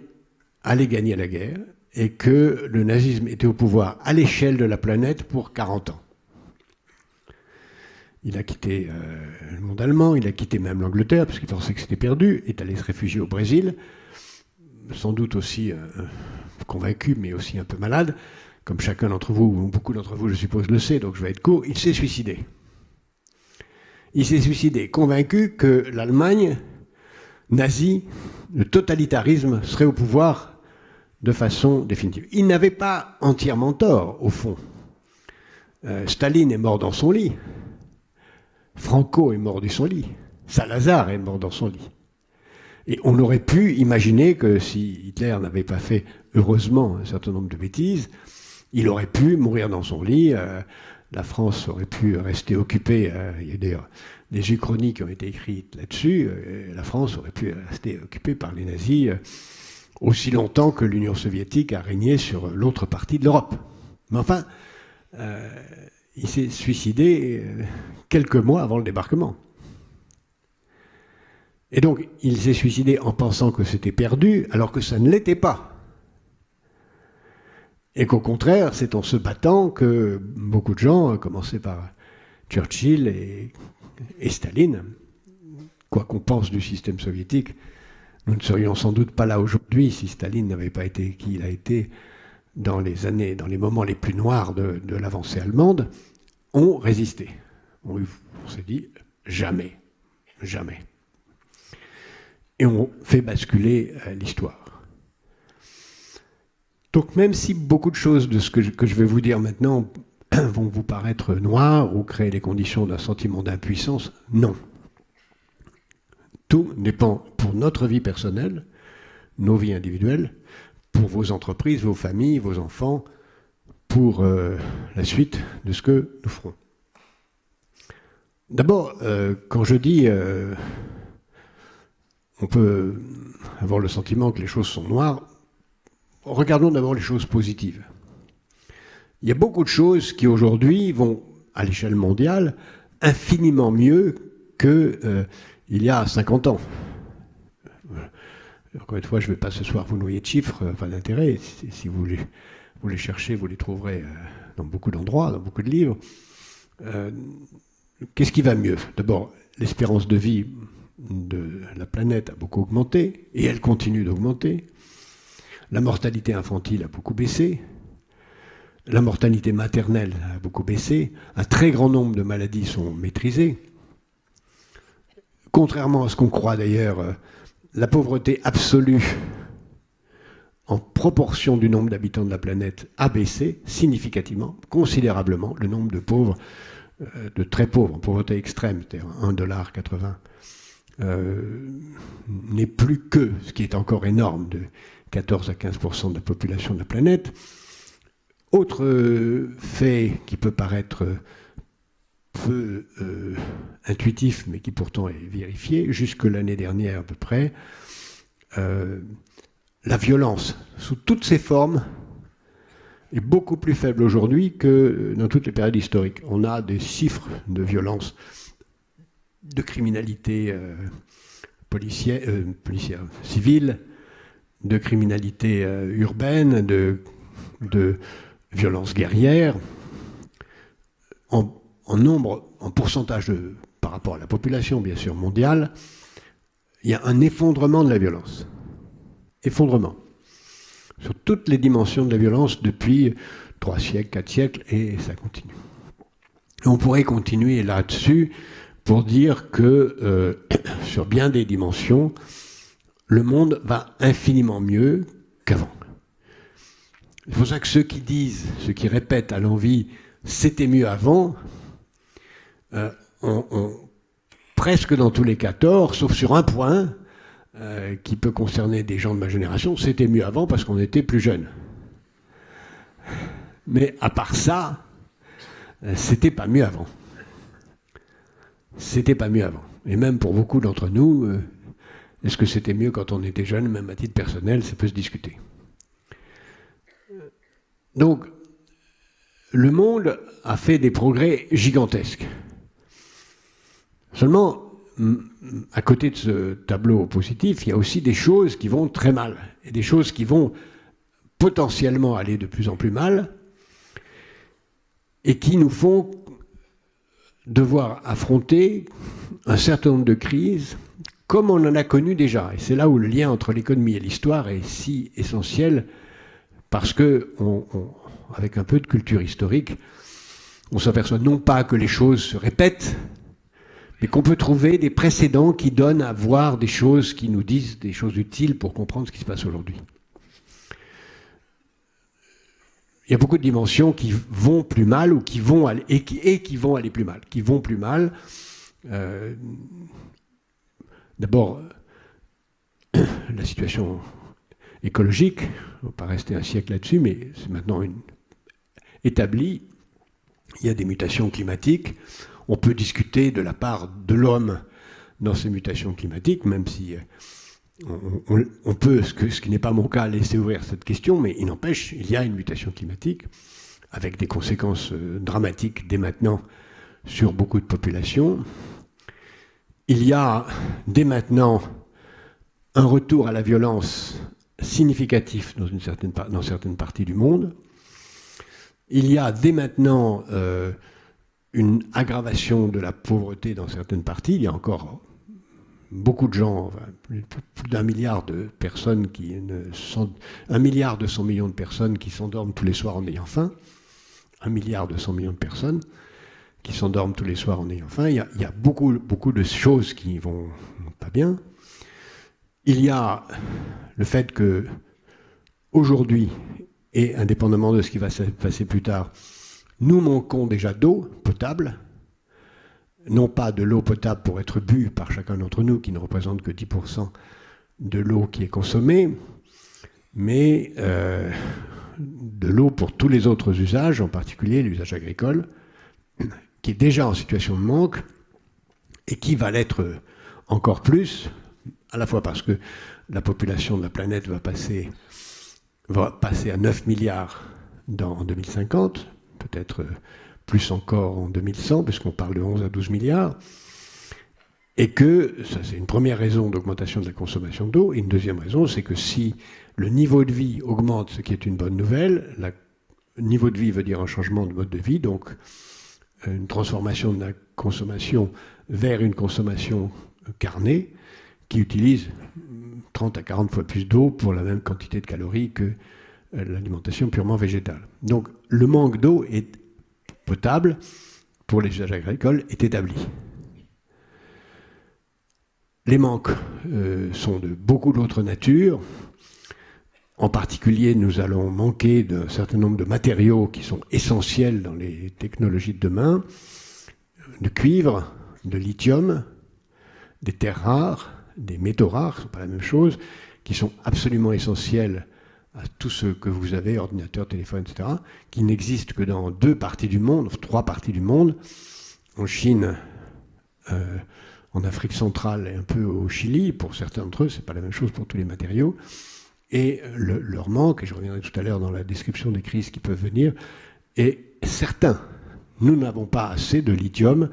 allait gagner la guerre et que le nazisme était au pouvoir à l'échelle de la planète pour 40 ans. Il a quitté le monde allemand, il a quitté même l'Angleterre, parce qu'il pensait que c'était perdu, est allé se réfugier au Brésil, sans doute aussi convaincu, mais aussi un peu malade, comme chacun d'entre vous, ou beaucoup d'entre vous, je suppose, le sait, donc je vais être court, il s'est suicidé. Il s'est suicidé, convaincu que l'Allemagne nazie, le totalitarisme, serait au pouvoir de façon définitive. Il n'avait pas entièrement tort, au fond. Staline est mort dans son lit. Franco est mort dans son lit. Salazar est mort dans son lit. Et on aurait pu imaginer que si Hitler n'avait pas fait, heureusement, un certain nombre de bêtises, il aurait pu mourir dans son lit. La France aurait pu rester occupée. Il y a d'ailleurs des uchronies qui ont été écrites là-dessus. La France aurait pu rester occupée par les nazis aussi longtemps que l'Union soviétique a régné sur l'autre partie de l'Europe. Mais enfin, il s'est suicidé quelques mois avant le débarquement. Et donc, il s'est suicidé en pensant que c'était perdu, alors que ça ne l'était pas. Et qu'au contraire, c'est en se battant que beaucoup de gens, à commencer par Churchill et Staline, quoi qu'on pense du système soviétique, nous ne serions sans doute pas là aujourd'hui si Staline n'avait pas été qui il a été dans les moments les plus noirs de l'avancée allemande, ont résisté. On s'est dit jamais, jamais. Et on fait basculer l'histoire. Donc même si beaucoup de choses de ce que je vais vous dire maintenant vont vous paraître noirs ou créer les conditions d'un sentiment d'impuissance. Non. Tout dépend pour notre vie personnelle, nos vies individuelles, pour vos entreprises, vos familles, vos enfants, pour la suite de ce que nous ferons. D'abord, quand je dis on peut avoir le sentiment que les choses sont noires, regardons d'abord les choses positives. Il y a beaucoup de choses qui aujourd'hui vont, à l'échelle mondiale, infiniment mieux qu'il y a 50 ans. Encore une fois, je ne vais pas ce soir vous noyer de chiffres, pas d'intérêt. Si vous les cherchez, vous les trouverez dans beaucoup d'endroits, dans beaucoup de livres. Qu'est-ce qui va mieux? D'abord, l'espérance de vie de la planète a beaucoup augmenté, et elle continue d'augmenter. La mortalité infantile a beaucoup baissé. La mortalité maternelle a beaucoup baissé. Un très grand nombre de maladies sont maîtrisées. Contrairement à ce qu'on croit d'ailleurs, la pauvreté absolue en proportion du nombre d'habitants de la planète a baissé significativement, considérablement. Le nombre de pauvres, de très pauvres, en pauvreté extrême, c'est-à-dire $1,80, n'est plus que, ce qui est encore énorme, de 14 à 15% de la population de la planète. Autre fait qui peut paraître peu intuitif, mais qui pourtant est vérifié, jusque l'année dernière à peu près, la violence, sous toutes ses formes, est beaucoup plus faible aujourd'hui que dans toutes les périodes historiques. On a des chiffres de violence, de criminalité policière, civile, de criminalité urbaine, de violence guerrière, en nombre, en pourcentage par rapport à la population, bien sûr, mondiale, il y a un effondrement de la violence. Effondrement. Sur toutes les dimensions de la violence depuis 3 siècles, 4 siècles, et ça continue. Et on pourrait continuer là-dessus pour dire que sur bien des dimensions, le monde va infiniment mieux qu'avant. C'est pour ça que ceux qui disent, ceux qui répètent à l'envi « c'était mieux avant », ont presque dans tous les cas tort, sauf sur un point qui peut concerner des gens de ma génération, c'était mieux avant parce qu'on était plus jeunes. Mais à part ça, c'était pas mieux avant. C'était pas mieux avant. Et même pour beaucoup d'entre nous, est-ce que c'était mieux quand on était jeune? Même à titre personnel, ça peut se discuter. Donc, le monde a fait des progrès gigantesques. Seulement, à côté de ce tableau positif, il y a aussi des choses qui vont très mal, et des choses qui vont potentiellement aller de plus en plus mal, et qui nous font devoir affronter un certain nombre de crises, comme on en a connu déjà. Et c'est là où le lien entre l'économie et l'histoire est si essentiel, parce que, avec un peu de culture historique, on s'aperçoit non pas que les choses se répètent, mais qu'on peut trouver des précédents qui donnent à voir des choses qui nous disent des choses utiles pour comprendre ce qui se passe aujourd'hui. Il y a beaucoup de dimensions qui vont plus mal ou qui vont aller, et qui vont aller plus mal. Qui vont plus mal. D'abord, la situation écologique, on ne va pas rester un siècle là-dessus, mais c'est maintenant établi. Il y a des mutations climatiques. On peut discuter de la part de l'homme dans ces mutations climatiques, même si on peut, ce qui n'est pas mon cas, laisser ouvrir cette question, mais il n'empêche, il y a une mutation climatique avec des conséquences dramatiques dès maintenant sur beaucoup de populations. Il y a dès maintenant un retour à la violence significatif dans certaines parties du monde. Il y a dès maintenant une aggravation de la pauvreté dans certaines parties. Il y a encore beaucoup de gens, enfin, plus d'1 milliard de personnes 1,2 milliard de personnes qui s'endorment tous les soirs en ayant faim. 1,2 milliard de personnes qui s'endorment tous les soirs en ayant faim. Il y a beaucoup de choses qui vont pas bien. Il y a le fait que aujourd'hui, et indépendamment de ce qui va se passer plus tard, Nous manquons déjà d'eau potable, non pas de l'eau potable pour être bue par chacun d'entre nous, qui ne représente que 10% de l'eau qui est consommée, mais de l'eau pour tous les autres usages, en particulier l'usage agricole, qui est déjà en situation de manque et qui va l'être encore plus, à la fois parce que la population de la planète va passer à 9 milliards en 2050, peut-être plus encore en 2100, puisqu'on parle de 11 à 12 milliards, et que, ça c'est une première raison d'augmentation de la consommation d'eau, et une deuxième raison, c'est que si le niveau de vie augmente, ce qui est une bonne nouvelle, le niveau de vie veut dire un changement de mode de vie, donc une transformation de la consommation vers une consommation carnée, qui utilise 30 à 40 fois plus d'eau pour la même quantité de calories que l'alimentation purement végétale. Donc le manque d'eau potable pour les usages agricoles est établi. Les manques sont de beaucoup d'autres natures. En particulier, nous allons manquer d'un certain nombre de matériaux qui sont essentiels dans les technologies de demain, de cuivre, de lithium, des terres rares, des métaux rares, ce n'est pas la même chose, qui sont absolument essentiels à tout ce que vous avez, ordinateur, téléphone, etc., qui n'existent que dans 2 parties du monde, 3 parties du monde, en Chine, en Afrique centrale et un peu au Chili. Pour certains d'entre eux, ce n'est pas la même chose pour tous les matériaux. Et leur manque, et je reviendrai tout à l'heure dans la description des crises qui peuvent venir, est certain. Nous n'avons pas assez de lithium,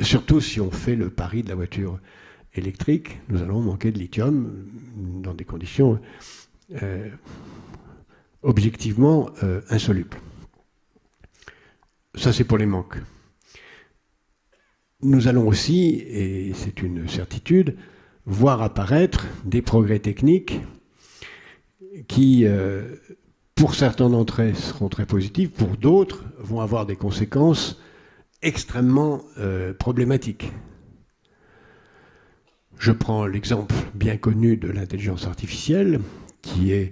surtout si on fait le pari de la voiture électrique. Nous allons manquer de lithium dans des conditions objectivement insolubles. Ça, c'est pour les manques. Nous allons aussi, et c'est une certitude, voir apparaître des progrès techniques qui, pour certains d'entre eux, seront très positifs, pour d'autres, vont avoir des conséquences extrêmement problématiques. Je prends l'exemple bien connu de l'intelligence artificielle, qui est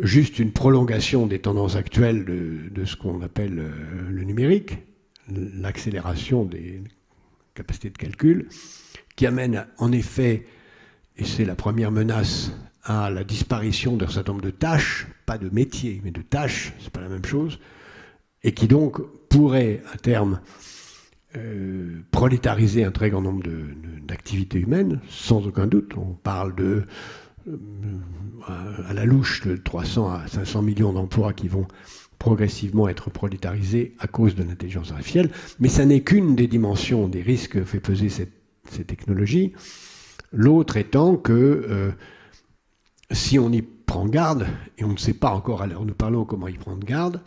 juste une prolongation des tendances actuelles de ce qu'on appelle le numérique, l'accélération des capacités de calcul, qui amène en effet, et c'est la première menace, à la disparition d'un certain nombre de tâches, pas de métiers, mais de tâches, c'est pas la même chose, et qui donc pourrait à terme prolétariser un très grand nombre d'activités humaines, sans aucun doute. On parle à la louche de 300 à 500 millions d'emplois qui vont progressivement être prolétarisés à cause de l'intelligence artificielle, mais ça n'est qu'une des dimensions des risques que fait peser ces technologies. L'autre étant que si on y prend garde, et on ne sait pas encore à l'heure où nous parlons comment y prendre garde,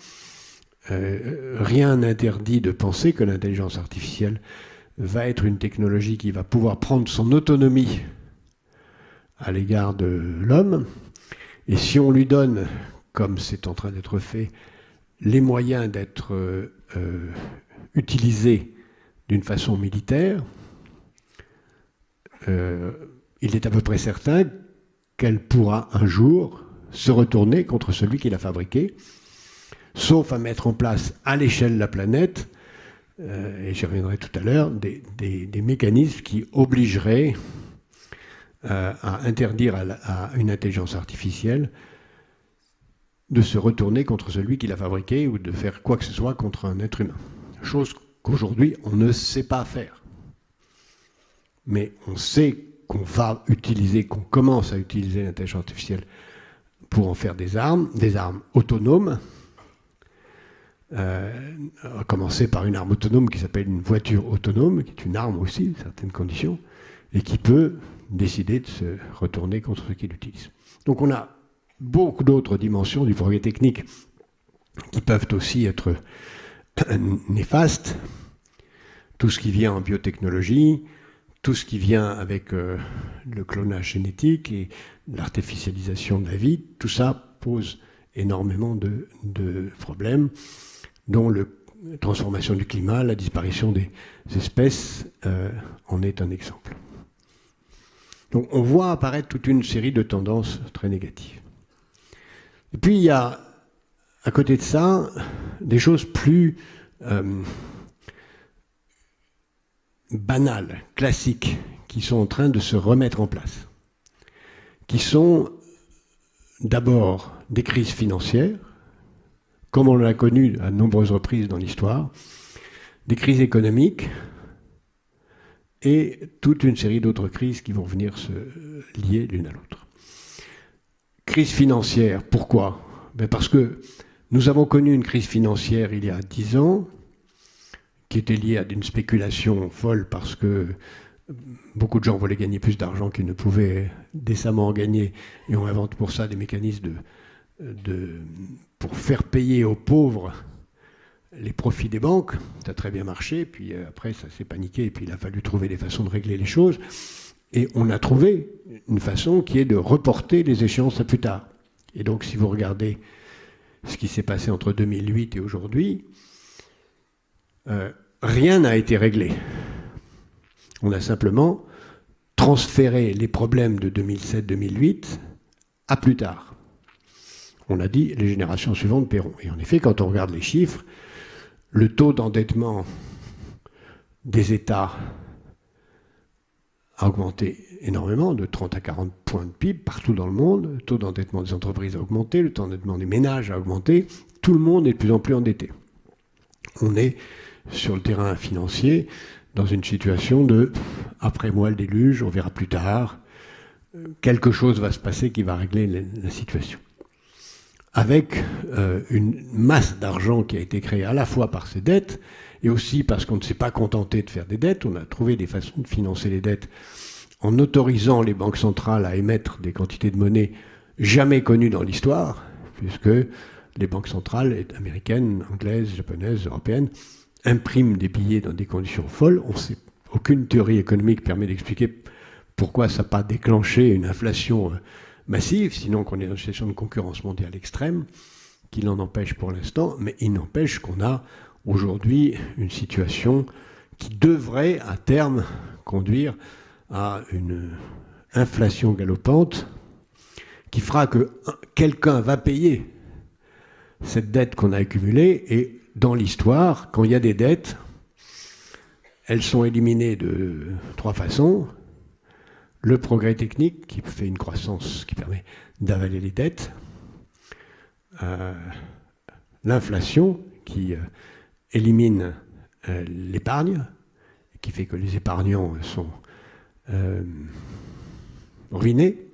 rien n'interdit de penser que l'intelligence artificielle va être une technologie qui va pouvoir prendre son autonomie à l'égard de l'homme. Et si on lui donne, comme c'est en train d'être fait, les moyens d'être utilisés d'une façon militaire, il est à peu près certain qu'elle pourra un jour se retourner contre celui qui l'a fabriquée, sauf à mettre en place à l'échelle de la planète, et j'y reviendrai tout à l'heure, des mécanismes qui obligeraient à interdire à une intelligence artificielle de se retourner contre celui qui l'a fabriquée ou de faire quoi que ce soit contre un être humain. Chose qu'aujourd'hui, on ne sait pas faire. Mais on sait qu'on va utiliser, qu'on commence à utiliser l'intelligence artificielle pour en faire des armes autonomes, à commencer par une arme autonome qui s'appelle une voiture autonome, qui est une arme aussi, dans certaines conditions, et qui peut décider de se retourner contre ceux qui l'utilisent. Donc on a beaucoup d'autres dimensions du progrès technique qui peuvent aussi être néfastes. Tout ce qui vient en biotechnologie, tout ce qui vient avec le clonage génétique et l'artificialisation de la vie, tout ça pose énormément de problèmes, dont la transformation du climat, la disparition des espèces en est un exemple. Donc on voit apparaître toute une série de tendances très négatives. Et puis il y a à côté de ça, des choses plus banales, classiques, qui sont en train de se remettre en place, qui sont d'abord des crises financières, comme on l'a connu à de nombreuses reprises dans l'histoire, des crises économiques et toute une série d'autres crises qui vont venir se lier l'une à l'autre. Crise financière, pourquoi ? Parce que nous avons connu une crise financière il y a 10 ans, qui était liée à une spéculation folle parce que beaucoup de gens voulaient gagner plus d'argent qu'ils ne pouvaient décemment en gagner, et on invente pour ça des mécanismes pour faire payer aux pauvres les profits des banques. Ça a très bien marché, puis après ça s'est paniqué, et puis il a fallu trouver des façons de régler les choses. Et on a trouvé une façon qui est de reporter les échéances à plus tard. Et donc si vous regardez ce qui s'est passé entre 2008 et aujourd'hui, rien n'a été réglé. On a simplement transféré les problèmes de 2007-2008 à plus tard. On a dit les générations suivantes paieront. Et en effet, quand on regarde les chiffres, le taux d'endettement des États a augmenté énormément, de 30 à 40 points de PIB partout dans le monde. Le taux d'endettement des entreprises a augmenté, le taux d'endettement des ménages a augmenté. Tout le monde est de plus en plus endetté. On est sur le terrain financier dans une situation de « après moi le déluge, on verra plus tard ». Quelque chose va se passer qui va régler la situation. Avec une masse d'argent qui a été créée à la fois par ces dettes et aussi parce qu'on ne s'est pas contenté de faire des dettes. On a trouvé des façons de financer les dettes en autorisant les banques centrales à émettre des quantités de monnaie jamais connues dans l'histoire, puisque les banques centrales américaines, anglaises, japonaises, européennes impriment des billets dans des conditions folles. Aucune théorie économique permet d'expliquer pourquoi ça n'a pas déclenché une inflation massive, sinon qu'on est dans une situation de concurrence mondiale extrême, qui l'en empêche pour l'instant, mais il n'empêche qu'on a aujourd'hui une situation qui devrait à terme conduire à une inflation galopante qui fera que quelqu'un va payer cette dette qu'on a accumulée. Et dans l'histoire, quand il y a des dettes, elles sont éliminées de 3 façons. Le progrès technique, qui fait une croissance qui permet d'avaler les dettes. L'inflation, qui élimine l'épargne, qui fait que les épargnants sont ruinés.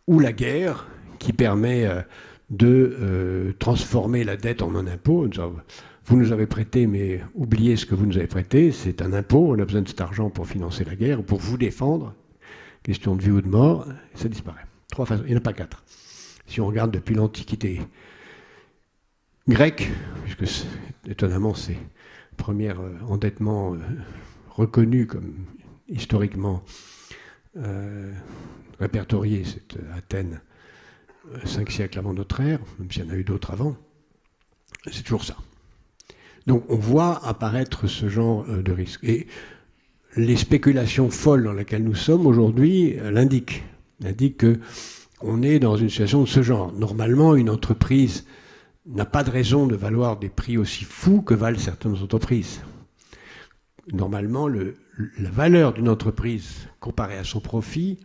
Ou la guerre, qui permet de transformer la dette en un impôt. Vous nous avez prêté, mais oubliez ce que vous nous avez prêté, c'est un impôt, on a besoin de cet argent pour financer la guerre, pour vous défendre. Question de vie ou de mort, ça disparaît. 3 façons, il n'y en a pas 4. Si on regarde depuis l'Antiquité grecque, puisque étonnamment c'est le premier endettement reconnu comme historiquement répertorié, c'est Athènes, 5 siècles avant notre ère, même s'il y en a eu d'autres avant, c'est toujours ça. Donc on voit apparaître ce genre de risque. Et les spéculations folles dans lesquelles nous sommes aujourd'hui l'indiquent qu'on est dans une situation de ce genre. Normalement, une entreprise n'a pas de raison de valoir des prix aussi fous que valent certaines entreprises. Normalement, la valeur d'une entreprise comparée à son profit,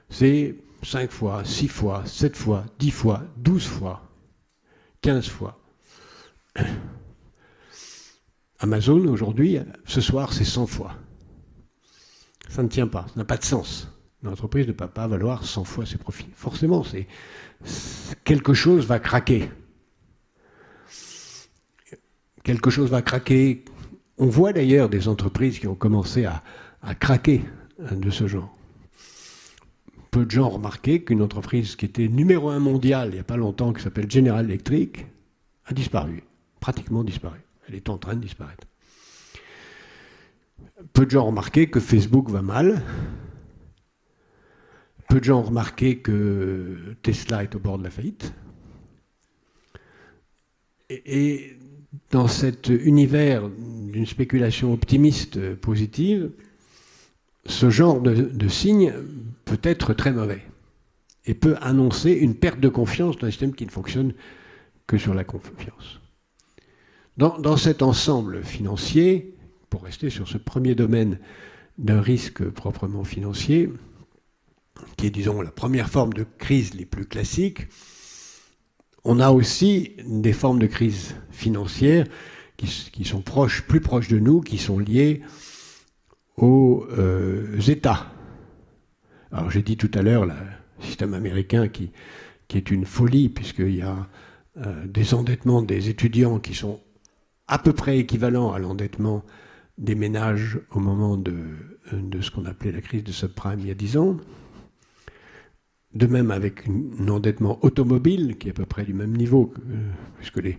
c'est 5 fois, 6 fois, 7 fois, 10 fois, 12 fois, 15 fois. Amazon, aujourd'hui, ce soir, c'est 100 fois. Ça ne tient pas, ça n'a pas de sens. Une entreprise ne peut pas valoir 100 fois ses profits. Forcément, quelque chose va craquer. Quelque chose va craquer. On voit d'ailleurs des entreprises qui ont commencé à craquer de ce genre. Peu de gens ont remarqué qu'une entreprise qui était numéro 1 mondiale il n'y a pas longtemps, qui s'appelle General Electric, a disparu, pratiquement disparu. Elle est en train de disparaître. Peu de gens ont remarqué que Facebook va mal. Peu de gens ont remarqué que Tesla est au bord de la faillite. Et dans cet univers d'une spéculation optimiste positive, ce genre de signe peut être très mauvais et peut annoncer une perte de confiance dans un système qui ne fonctionne que sur la confiance. Dans cet ensemble financier, pour rester sur ce premier domaine d'un risque proprement financier, qui est, disons, la première forme de crise les plus classiques, on a aussi des formes de crise financière qui sont plus proches de nous, qui sont liées aux États. Alors j'ai dit tout à l'heure le système américain qui est une folie, puisqu'il y a des endettements des étudiants qui sont à peu près équivalents à l'endettement des ménages au moment de ce qu'on appelait la crise de subprime il y a 10 ans. De même avec un endettement automobile qui est à peu près du même niveau, puisque les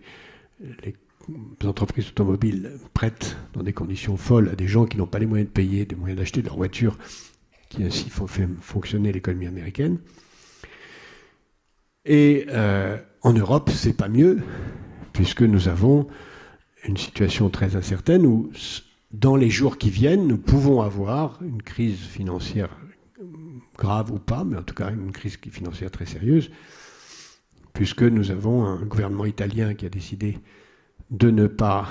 entreprises automobiles prêtent dans des conditions folles à des gens qui n'ont pas les moyens de payer, des moyens d'acheter leur voiture, qui ainsi font fonctionner l'économie américaine. Et en Europe, c'est pas mieux, puisque nous avons une situation très incertaine où, dans les jours qui viennent, nous pouvons avoir une crise financière grave ou pas, mais en tout cas une crise financière très sérieuse, puisque nous avons un gouvernement italien qui a décidé de ne pas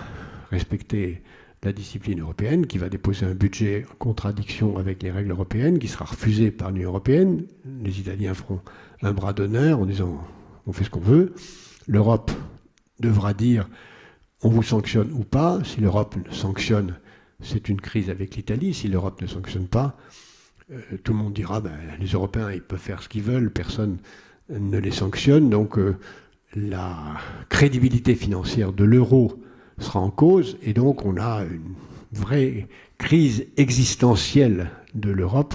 respecter la discipline européenne, qui va déposer un budget en contradiction avec les règles européennes, qui sera refusé par l'Union européenne. Les Italiens feront un bras d'honneur en disant on fait ce qu'on veut. L'Europe devra dire on vous sanctionne ou pas. Si l'Europe sanctionne, c'est une crise avec l'Italie. Si l'Europe ne sanctionne pas, tout le monde dira les Européens ils peuvent faire ce qu'ils veulent, personne ne les sanctionne. Donc la crédibilité financière de l'euro sera en cause, et donc on a une vraie crise existentielle de l'Europe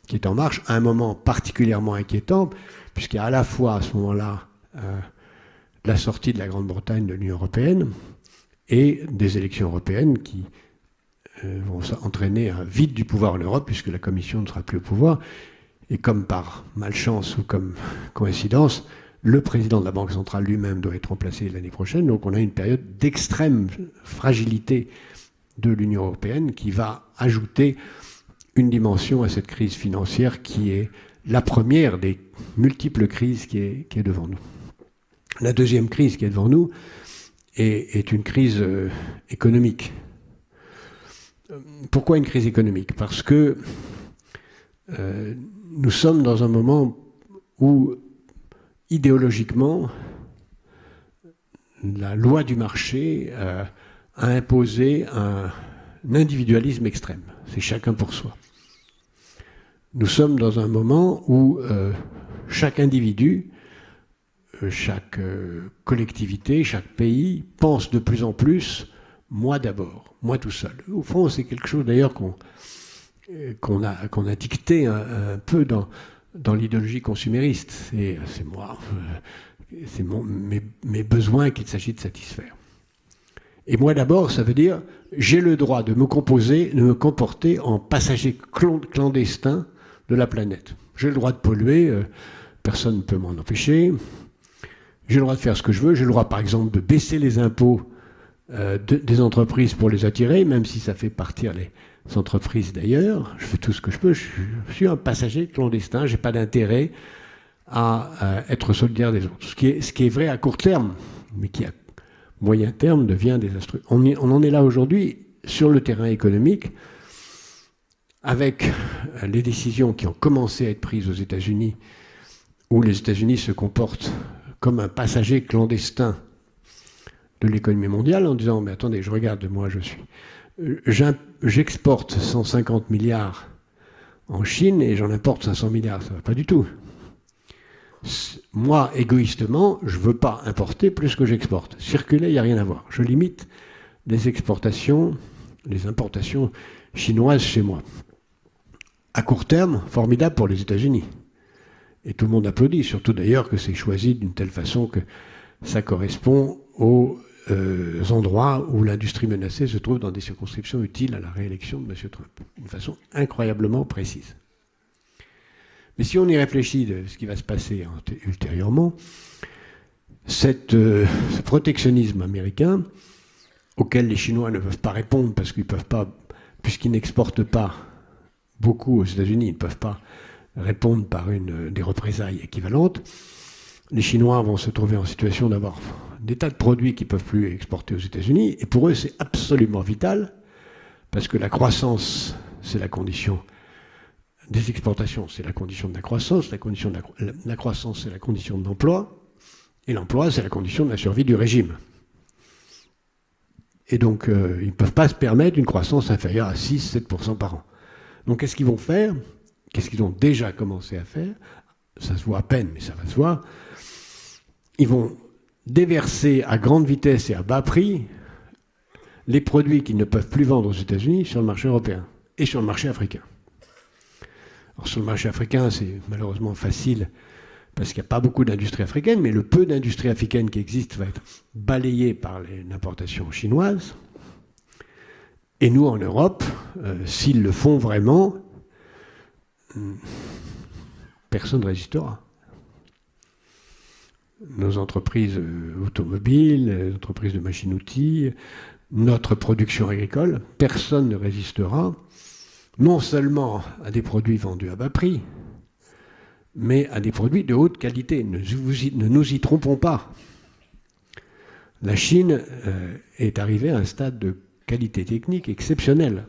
qui est en marche à un moment particulièrement inquiétant, puisqu'il y a à la fois à ce moment-là la sortie de la Grande-Bretagne de l'Union européenne et des élections européennes qui vont entraîner un vide du pouvoir en Europe, puisque la Commission ne sera plus au pouvoir. Et comme par malchance ou comme coïncidence, le président de la Banque centrale lui-même doit être remplacé l'année prochaine. Donc on a une période d'extrême fragilité de l'Union européenne qui va ajouter une dimension à cette crise financière qui est la première des multiples crises qui est devant nous. La deuxième crise qui est devant nous est une crise économique. Pourquoi une crise économique ? Parce que nous sommes dans un moment où, idéologiquement, la loi du marché a imposé un individualisme extrême. C'est chacun pour soi. Nous sommes dans un moment où chaque individu, chaque collectivité, chaque pays pense de plus en plus « moi d'abord, moi tout seul ». Au fond, c'est quelque chose d'ailleurs qu'on a dicté un peu dans l'idéologie consumériste. C'est moi, c'est mes besoins qu'il s'agit de satisfaire. Et moi d'abord, ça veut dire j'ai le droit de me comporter en passager clandestin de la planète. J'ai le droit de polluer, personne ne peut m'en empêcher. J'ai le droit de faire ce que je veux. J'ai le droit, par exemple, de baisser les impôts des entreprises pour les attirer, même si ça fait partir les entreprises d'ailleurs. Je fais tout ce que je peux. Je suis un passager clandestin. Je n'ai pas d'intérêt à être solidaire des autres. Ce qui est vrai à court terme, mais qui à moyen terme devient désastreux. On en est là aujourd'hui sur le terrain économique, avec les décisions qui ont commencé à être prises aux États-Unis, où les États-Unis se comportent comme un passager clandestin de l'économie mondiale, en disant, mais attendez, je regarde, moi j'exporte 150 milliards en Chine et j'en importe 500 milliards, ça ne va pas du tout. Moi, égoïstement, je ne veux pas importer plus que j'exporte. Circuler, il n'y a rien à voir. Je limite les exportations, les importations chinoises chez moi. À court terme, formidable pour les États-Unis. Et tout le monde applaudit, surtout d'ailleurs que c'est choisi d'une telle façon que ça correspond aux endroits où l'industrie menacée se trouve dans des circonscriptions utiles à la réélection de M. Trump, d'une façon incroyablement précise. Mais si on y réfléchit de ce qui va se passer ultérieurement, ce protectionnisme américain, auquel les Chinois ne peuvent pas répondre parce qu'ils peuvent pas, puisqu'ils n'exportent pas beaucoup aux États-Unis, ils ne peuvent pas répondre par des représailles équivalentes. Les Chinois vont se trouver en situation d'avoir des tas de produits qui ne peuvent plus exporter aux États-Unis. Et pour eux, c'est absolument vital, parce que la croissance, c'est la condition des exportations, c'est la condition de la croissance, la croissance, c'est la condition de l'emploi, et l'emploi, c'est la condition de la survie du régime. Et donc, ils ne peuvent pas se permettre une croissance inférieure à 6-7% par an. Donc, qu'est-ce qu'ils vont faire? Qu'est-ce qu'ils ont déjà commencé à faire? Ça se voit à peine, mais ça va se voir. Ils vont déverser à grande vitesse et à bas prix les produits qu'ils ne peuvent plus vendre aux États-Unis sur le marché européen et sur le marché africain. Alors, sur le marché africain, c'est malheureusement facile parce qu'il n'y a pas beaucoup d'industrie africaine, mais le peu d'industrie africaine qui existe va être balayé par l'importation chinoise. Et nous, en Europe, s'ils le font vraiment, personne ne résistera. Nos entreprises automobiles, les entreprises de machines-outils, notre production agricole, personne ne résistera, non seulement à des produits vendus à bas prix, mais à des produits de haute qualité. Ne nous y trompons pas. La Chine est arrivée à un stade de qualité technique exceptionnelle.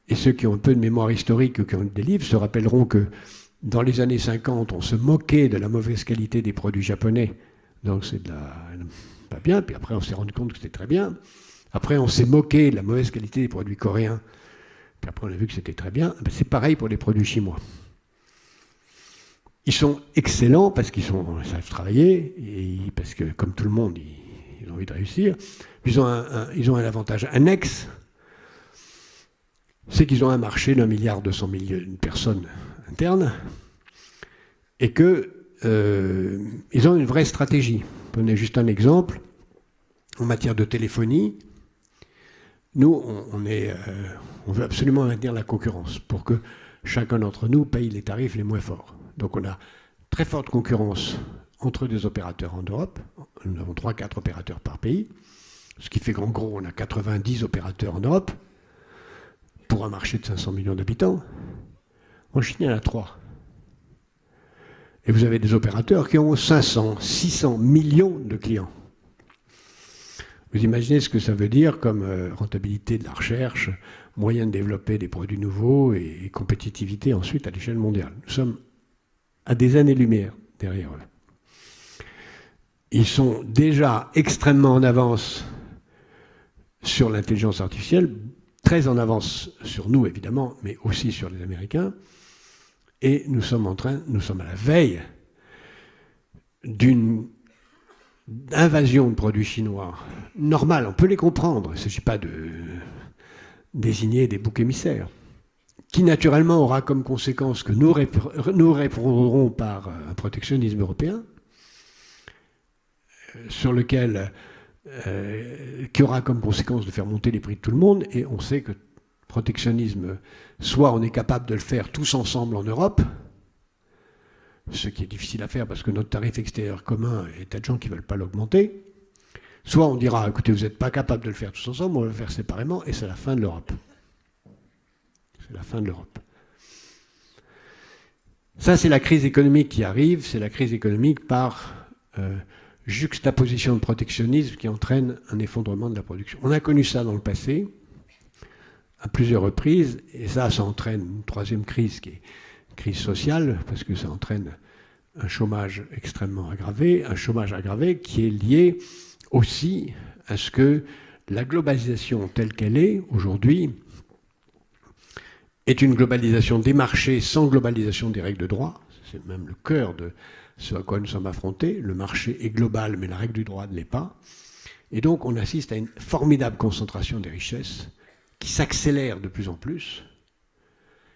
Et ceux qui ont un peu de mémoire historique ou qui ont des livres se rappelleront que dans les années 50, on se moquait de la mauvaise qualité des produits japonais. Donc c'est pas bien. Puis après, on s'est rendu compte que c'était très bien. Après, on s'est moqué de la mauvaise qualité des produits coréens. Puis après, on a vu que c'était très bien. C'est pareil pour les produits chinois. Ils sont excellents parce qu'ils savent travailler, et parce que, comme tout le monde, ils ont envie de réussir. Ils ont un avantage annexe, c'est qu'ils ont un marché d'1,2 milliard de personnes internes, et qu'ils ont une vraie stratégie. Prenez juste un exemple. En matière de téléphonie, nous, on veut absolument maintenir la concurrence pour que chacun d'entre nous paye les tarifs les moins forts. Donc on a très forte concurrence entre des opérateurs en Europe. Nous avons 3-4 opérateurs par pays, ce qui fait qu'en gros, on a 90 opérateurs en Europe pour un marché de 500 millions d'habitants. En Chine, il y en a 3. Et vous avez des opérateurs qui ont 500, 600 millions de clients. Vous imaginez ce que ça veut dire comme rentabilité de la recherche, moyen de développer des produits nouveaux et compétitivité ensuite à l'échelle mondiale. Nous sommes à des années-lumière derrière eux. Ils sont déjà extrêmement en avance sur l'intelligence artificielle, très en avance sur nous évidemment, mais aussi sur les Américains. Et nous sommes à la veille d'une invasion de produits chinois normale. On peut les comprendre. Il ne s'agit pas de désigner des boucs émissaires, qui naturellement aura comme conséquence que nous répondrons par un protectionnisme européen, sur lequel qui aura comme conséquence de faire monter les prix de tout le monde. Et on sait que protectionnisme, soit on est capable de le faire tous ensemble en Europe, ce qui est difficile à faire parce que notre tarif extérieur commun, il y a tas de gens qui ne veulent pas l'augmenter, soit on dira, écoutez, vous n'êtes pas capable de le faire tous ensemble, on va le faire séparément, et c'est la fin de l'Europe. C'est la fin de l'Europe. Ça, c'est la crise économique qui arrive, c'est la crise économique par juxtaposition de protectionnisme qui entraîne un effondrement de la production. On a connu ça dans le passé, à plusieurs reprises, et ça entraîne une troisième crise qui est une crise sociale, parce que ça entraîne un chômage extrêmement aggravé, un chômage aggravé qui est lié aussi à ce que la globalisation telle qu'elle est aujourd'hui est une globalisation des marchés sans globalisation des règles de droit. C'est même le cœur de ce à quoi nous sommes affrontés. Le marché est global, mais la règle du droit ne l'est pas. Et donc on assiste à une formidable concentration des richesses qui s'accélère de plus en plus,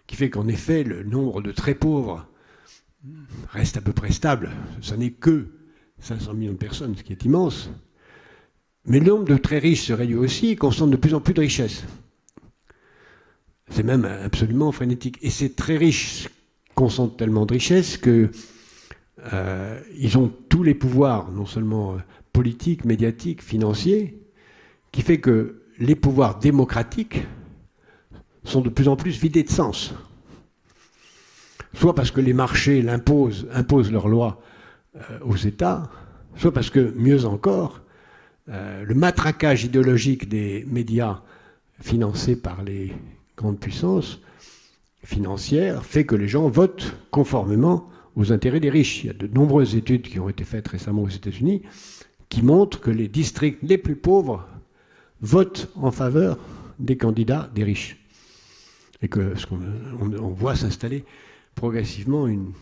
qui fait qu'en effet, le nombre de très pauvres reste à peu près stable. Ça n'est que 500 millions de personnes, ce qui est immense. Mais le nombre de très riches se réduit aussi et concentre de plus en plus de richesses. C'est même absolument frénétique. Et ces très riches concentrent tellement de richesses qu'ils ont tous les pouvoirs, non seulement politiques, médiatiques, financiers, qui fait que les pouvoirs démocratiques sont de plus en plus vidés de sens. Soit parce que les marchés imposent leurs lois aux États, soit parce que, mieux encore, le matraquage idéologique des médias financés par les grandes puissances financières fait que les gens votent conformément aux intérêts des riches. Il y a de nombreuses études qui ont été faites récemment aux États-Unis qui montrent que les districts les plus pauvres votent en faveur des candidats des riches. Et que on voit s'installer progressivement une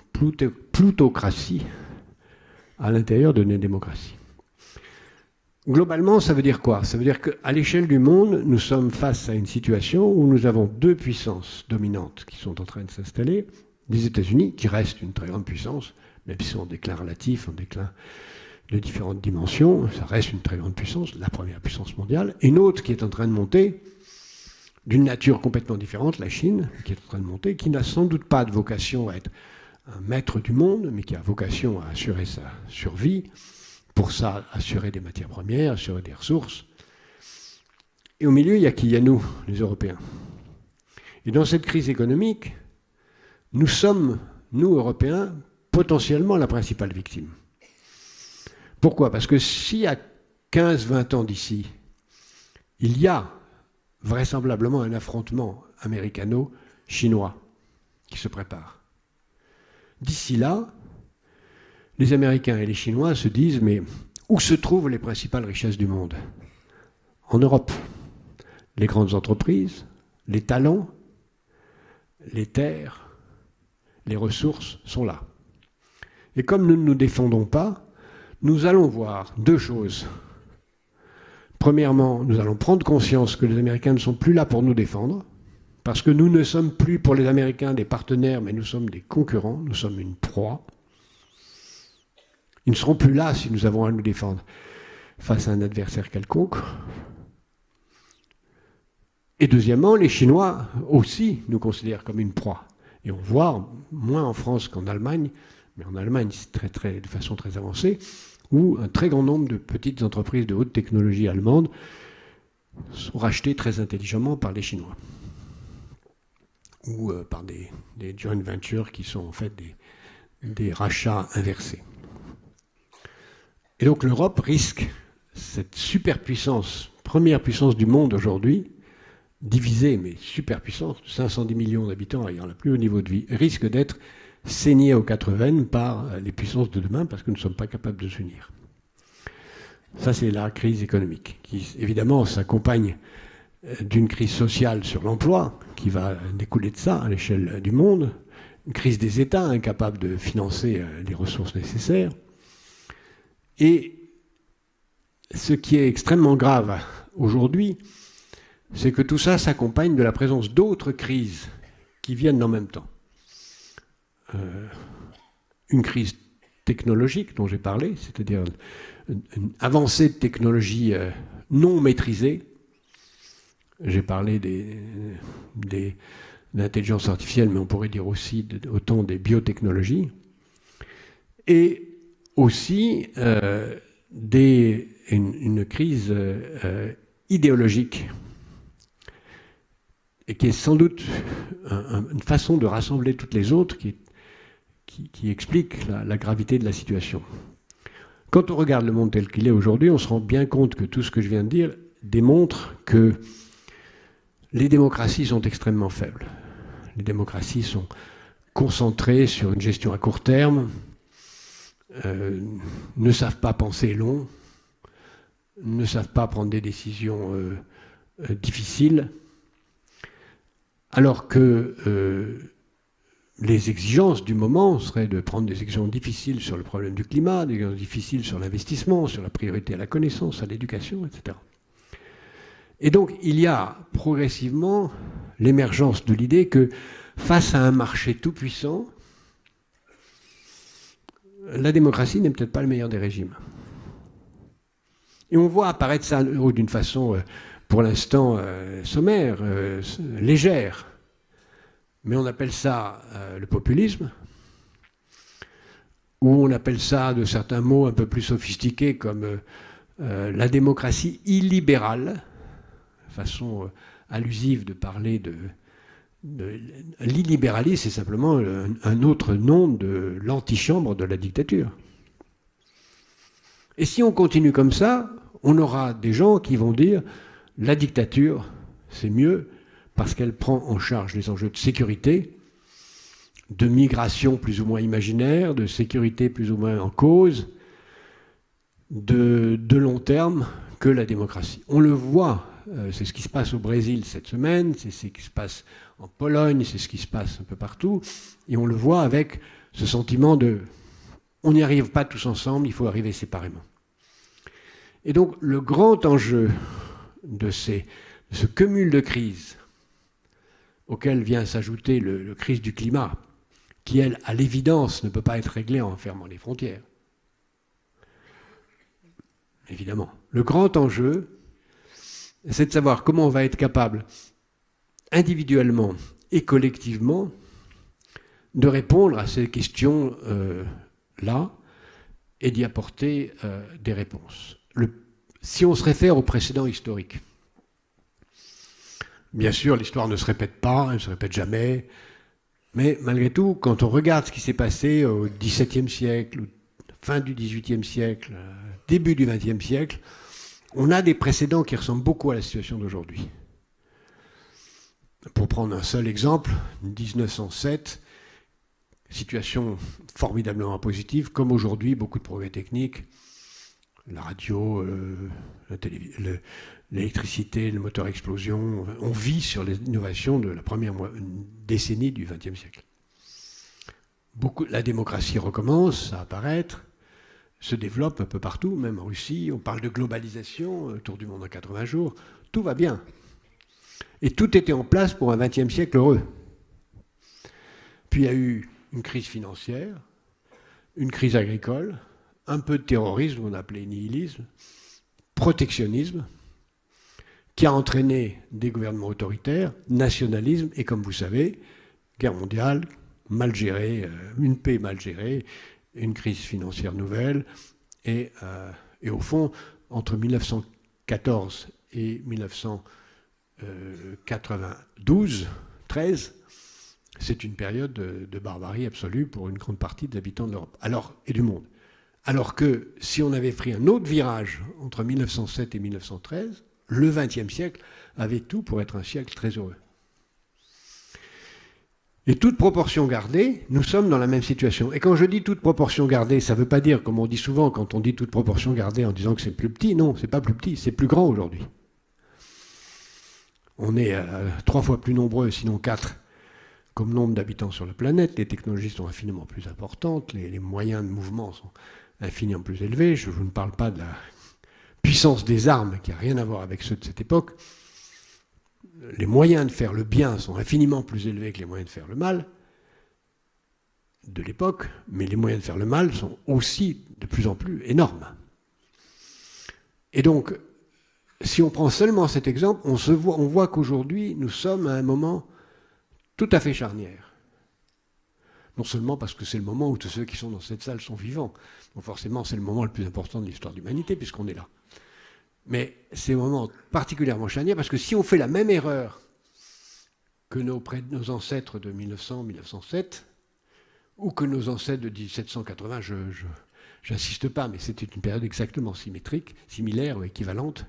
plutocratie à l'intérieur de nos démocraties. Globalement, ça veut dire quoi? Ça veut dire qu'à l'échelle du monde, nous sommes face à une situation où nous avons deux puissances dominantes qui sont en train de s'installer. Les États-Unis, qui restent une très grande puissance, même si c'est en déclin relatif, en déclin de différentes dimensions, ça reste une très grande puissance, la première puissance mondiale. Et une autre qui est en train de monter, d'une nature complètement différente, la Chine, qui est en train de monter, qui n'a sans doute pas de vocation à être un maître du monde, mais qui a vocation à assurer sa survie, pour ça assurer des matières premières, assurer des ressources. Et au milieu, il y a qui? Il y a nous, les Européens. Et dans cette crise économique, nous sommes, nous, Européens, potentiellement la principale victime. Pourquoi? Parce que si à 15-20 ans d'ici, il y a vraisemblablement un affrontement américano-chinois qui se prépare. D'ici là, les Américains et les Chinois se disent, mais où se trouvent les principales richesses du monde? En Europe. Les grandes entreprises, les talents, les terres, les ressources sont là. Et comme nous ne nous défendons pas, nous allons voir deux choses. Premièrement, nous allons prendre conscience que les Américains ne sont plus là pour nous défendre, parce que nous ne sommes plus pour les Américains des partenaires, mais nous sommes des concurrents, nous sommes une proie. Ils ne seront plus là si nous avons à nous défendre face à un adversaire quelconque. Et deuxièmement, les Chinois aussi nous considèrent comme une proie. Et on voit, moins en France qu'en Allemagne, mais en Allemagne de façon très avancée, où un très grand nombre de petites entreprises de haute technologie allemandes sont rachetées très intelligemment par les Chinois. Ou par des joint ventures qui sont en fait des rachats inversés. Et donc l'Europe risque, cette superpuissance, première puissance du monde aujourd'hui, divisée, mais superpuissance, 510 millions d'habitants ayant le plus haut niveau de vie, risque d'être saignée aux quatre veines par les puissances de demain parce que nous ne sommes pas capables de s'unir. Ça, c'est la crise économique, qui évidemment s'accompagne d'une crise sociale sur l'emploi, qui va découler de ça à l'échelle du monde, une crise des États incapables de financer les ressources nécessaires. Et ce qui est extrêmement grave aujourd'hui, c'est que tout ça s'accompagne de la présence d'autres crises qui viennent en même temps. Une crise technologique dont j'ai parlé, c'est-à-dire une avancée de technologie non maîtrisée. J'ai parlé de l'intelligence artificielle, mais on pourrait dire aussi autant des biotechnologies. Et aussi une crise idéologique, et qui est sans doute une façon de rassembler toutes les autres qui explique la gravité de la situation. Quand on regarde le monde tel qu'il est aujourd'hui, on se rend bien compte que tout ce que je viens de dire démontre que les démocraties sont extrêmement faibles. Les démocraties sont concentrées sur une gestion à court terme, ne savent pas penser long, ne savent pas prendre des décisions difficiles, alors que les exigences du moment seraient de prendre des décisions difficiles sur le problème du climat, des décisions difficiles sur l'investissement, sur la priorité à la connaissance, à l'éducation, etc. Et donc, il y a progressivement l'émergence de l'idée que face à un marché tout-puissant, la démocratie n'est peut-être pas le meilleur des régimes. Et on voit apparaître ça d'une façon, pour l'instant, sommaire, légère. Mais on appelle ça le populisme, ou on appelle ça de certains mots un peu plus sophistiqués comme la démocratie illibérale, façon allusive de parler de l'illibéralisme, c'est simplement un autre nom de l'antichambre de la dictature. Et si on continue comme ça, on aura des gens qui vont dire la dictature, c'est mieux parce qu'elle prend en charge les enjeux de sécurité, de migration plus ou moins imaginaire, de sécurité plus ou moins en cause, de long terme que la démocratie. On le voit, c'est ce qui se passe au Brésil cette semaine, c'est ce qui se passe en Pologne, c'est ce qui se passe un peu partout, et on le voit avec ce sentiment de on n'y arrive pas tous ensemble, il faut arriver séparément. Et donc le grand enjeu de ce cumul de crises auquel vient s'ajouter le crise du climat, qui, elle, à l'évidence, ne peut pas être réglée en fermant les frontières. Évidemment. Le grand enjeu, c'est de savoir comment on va être capable, individuellement et collectivement, de répondre à ces questions-là et d'y apporter des réponses. Si on se réfère au précédent historique, bien sûr, l'histoire ne se répète pas, elle ne se répète jamais, mais malgré tout, quand on regarde ce qui s'est passé au XVIIe siècle, fin du XVIIIe siècle, début du XXe siècle, on a des précédents qui ressemblent beaucoup à la situation d'aujourd'hui. Pour prendre un seul exemple, 1907, situation formidablement positive, comme aujourd'hui, beaucoup de progrès techniques, la radio, l'électricité, le moteur à explosion, on vit sur les innovations de la première décennie du XXe siècle. La démocratie recommence à apparaître, se développe un peu partout, même en Russie. On parle de globalisation, tour du monde en 80 jours. Tout va bien. Et tout était en place pour un XXe siècle heureux. Puis il y a eu une crise financière, une crise agricole, un peu de terrorisme, on appelait nihilisme, protectionnisme, qui a entraîné des gouvernements autoritaires, nationalisme, et comme vous savez, guerre mondiale, mal gérée, une paix mal gérée, une crise financière nouvelle, et au fond, entre 1914 et 1992-13, c'est une période de barbarie absolue pour une grande partie des habitants de l'Europe et du monde. Alors que si on avait pris un autre virage entre 1907 et 1913, le XXe siècle avait tout pour être un siècle très heureux. Et toute proportion gardée, nous sommes dans la même situation. Et quand je dis toute proportion gardée, ça ne veut pas dire, comme on dit souvent, quand on dit toute proportion gardée en disant que c'est plus petit. Non, c'est pas plus petit, c'est plus grand aujourd'hui. On est 3 fois plus nombreux, sinon 4, comme nombre d'habitants sur la planète. Les technologies sont infiniment plus importantes, les moyens de mouvement sont infiniment plus élevés. Je vous ne parle pas de la puissance des armes, qui n'a rien à voir avec ceux de cette époque. Les moyens de faire le bien sont infiniment plus élevés que les moyens de faire le mal de l'époque, mais les moyens de faire le mal sont aussi de plus en plus énormes. Et donc, si on prend seulement cet exemple, on voit qu'aujourd'hui, nous sommes à un moment tout à fait charnière. Non seulement parce que c'est le moment où tous ceux qui sont dans cette salle sont vivants, donc forcément c'est le moment le plus important de l'histoire de l'humanité, puisqu'on est là. Mais c'est un moment particulièrement charnière parce que si on fait la même erreur que nos ancêtres de 1900-1907, ou que nos ancêtres de 1780, je n'insiste pas, mais c'était une période exactement similaire ou équivalente,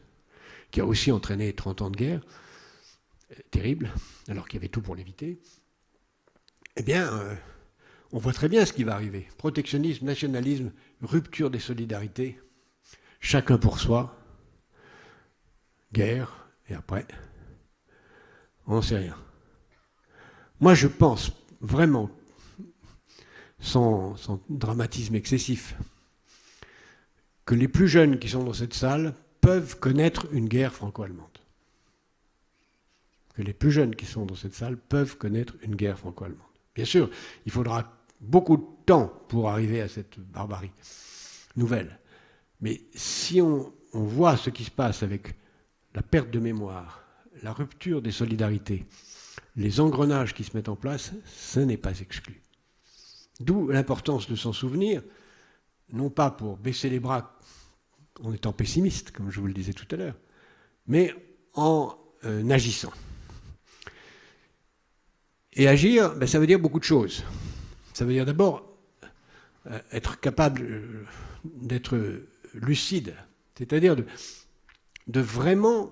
qui a aussi entraîné 30 ans de guerre, terrible, alors qu'il y avait tout pour l'éviter, eh bien, on voit très bien ce qui va arriver. Protectionnisme, nationalisme, rupture des solidarités, chacun pour soi, guerre, et après, on n'en sait rien. Moi, je pense vraiment, sans dramatisme excessif, que les plus jeunes qui sont dans cette salle peuvent connaître une guerre franco-allemande. Que les plus jeunes qui sont dans cette salle peuvent connaître une guerre franco-allemande. Bien sûr, il faudra beaucoup de temps pour arriver à cette barbarie nouvelle. Mais si on voit ce qui se passe avec la perte de mémoire, la rupture des solidarités, les engrenages qui se mettent en place, ce n'est pas exclu. D'où l'importance de s'en souvenir, non pas pour baisser les bras en étant pessimiste, comme je vous le disais tout à l'heure, mais en agissant. Et agir, ça veut dire beaucoup de choses. Ça veut dire d'abord être capable d'être lucide, c'est-à-dire de vraiment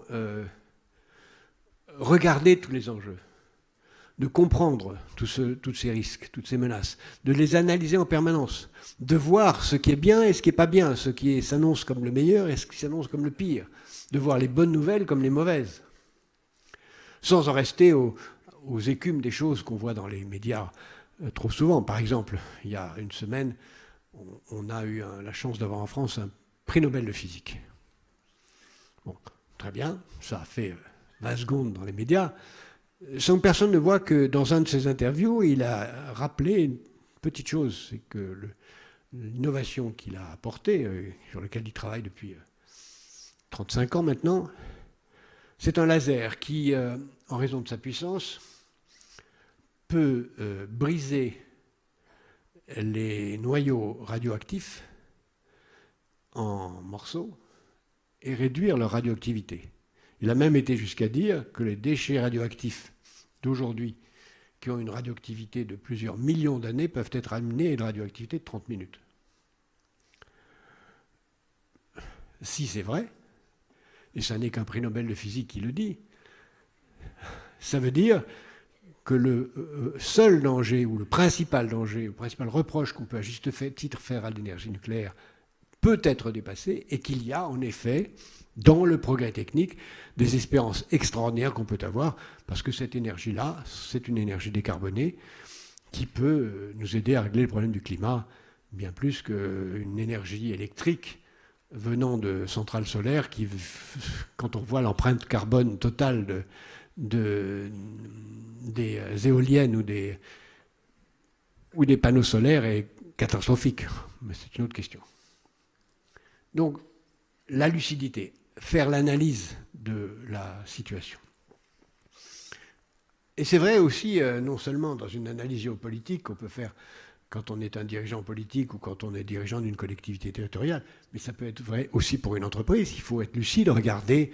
regarder tous les enjeux, de comprendre tous ces risques, toutes ces menaces, de les analyser en permanence, de voir ce qui est bien et ce qui n'est pas bien, ce qui s'annonce comme le meilleur et ce qui s'annonce comme le pire, de voir les bonnes nouvelles comme les mauvaises, sans en rester aux écumes des choses qu'on voit dans les médias trop souvent. Par exemple, il y a une semaine, on a eu la chance d'avoir en France un prix Nobel de physique. Bon, très bien, ça a fait 20 secondes dans les médias, sans que personne ne voit que dans un de ses interviews, il a rappelé une petite chose, c'est que l'innovation qu'il a apportée, sur laquelle il travaille depuis 35 ans maintenant, c'est un laser qui, en raison de sa puissance, peut briser les noyaux radioactifs en morceaux et réduire leur radioactivité. Il a même été jusqu'à dire que les déchets radioactifs d'aujourd'hui, qui ont une radioactivité de plusieurs millions d'années, peuvent être amenés à une radioactivité de 30 minutes. Si c'est vrai, et ça n'est qu'un prix Nobel de physique qui le dit, ça veut dire que le seul danger, ou le principal danger, le principal reproche qu'on peut à juste titre faire à l'énergie nucléaire peut être dépassé, et qu'il y a en effet, dans le progrès technique, des espérances extraordinaires qu'on peut avoir, parce que cette énergie-là, c'est une énergie décarbonée qui peut nous aider à régler le problème du climat, bien plus qu'une énergie électrique venant de centrales solaires qui, quand on voit l'empreinte carbone totale des éoliennes ou des panneaux solaires, est catastrophique. Mais c'est une autre question. Donc, la lucidité, faire l'analyse de la situation. Et c'est vrai aussi, non seulement dans une analyse géopolitique qu'on peut faire quand on est un dirigeant politique ou quand on est dirigeant d'une collectivité territoriale, mais ça peut être vrai aussi pour une entreprise. Il faut être lucide, regarder,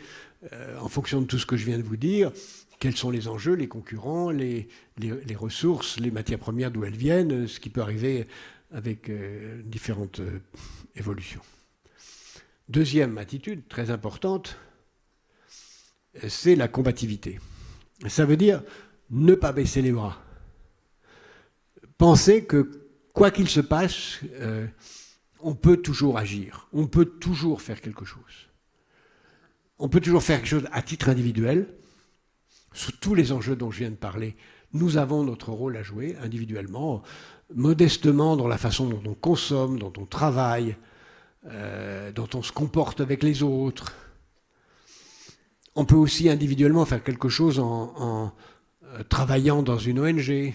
en fonction de tout ce que je viens de vous dire, quels sont les enjeux, les concurrents, les ressources, les matières premières, d'où elles viennent, ce qui peut arriver avec différentes évolutions. Deuxième attitude très importante, c'est la combativité. Ça veut dire ne pas baisser les bras. Penser que quoi qu'il se passe, on peut toujours agir, on peut toujours faire quelque chose. On peut toujours faire quelque chose à titre individuel. Sous tous les enjeux dont je viens de parler, nous avons notre rôle à jouer individuellement, modestement dans la façon dont on consomme, dont on travaille, dont on se comporte avec les autres. On peut aussi individuellement faire quelque chose en travaillant dans une ONG,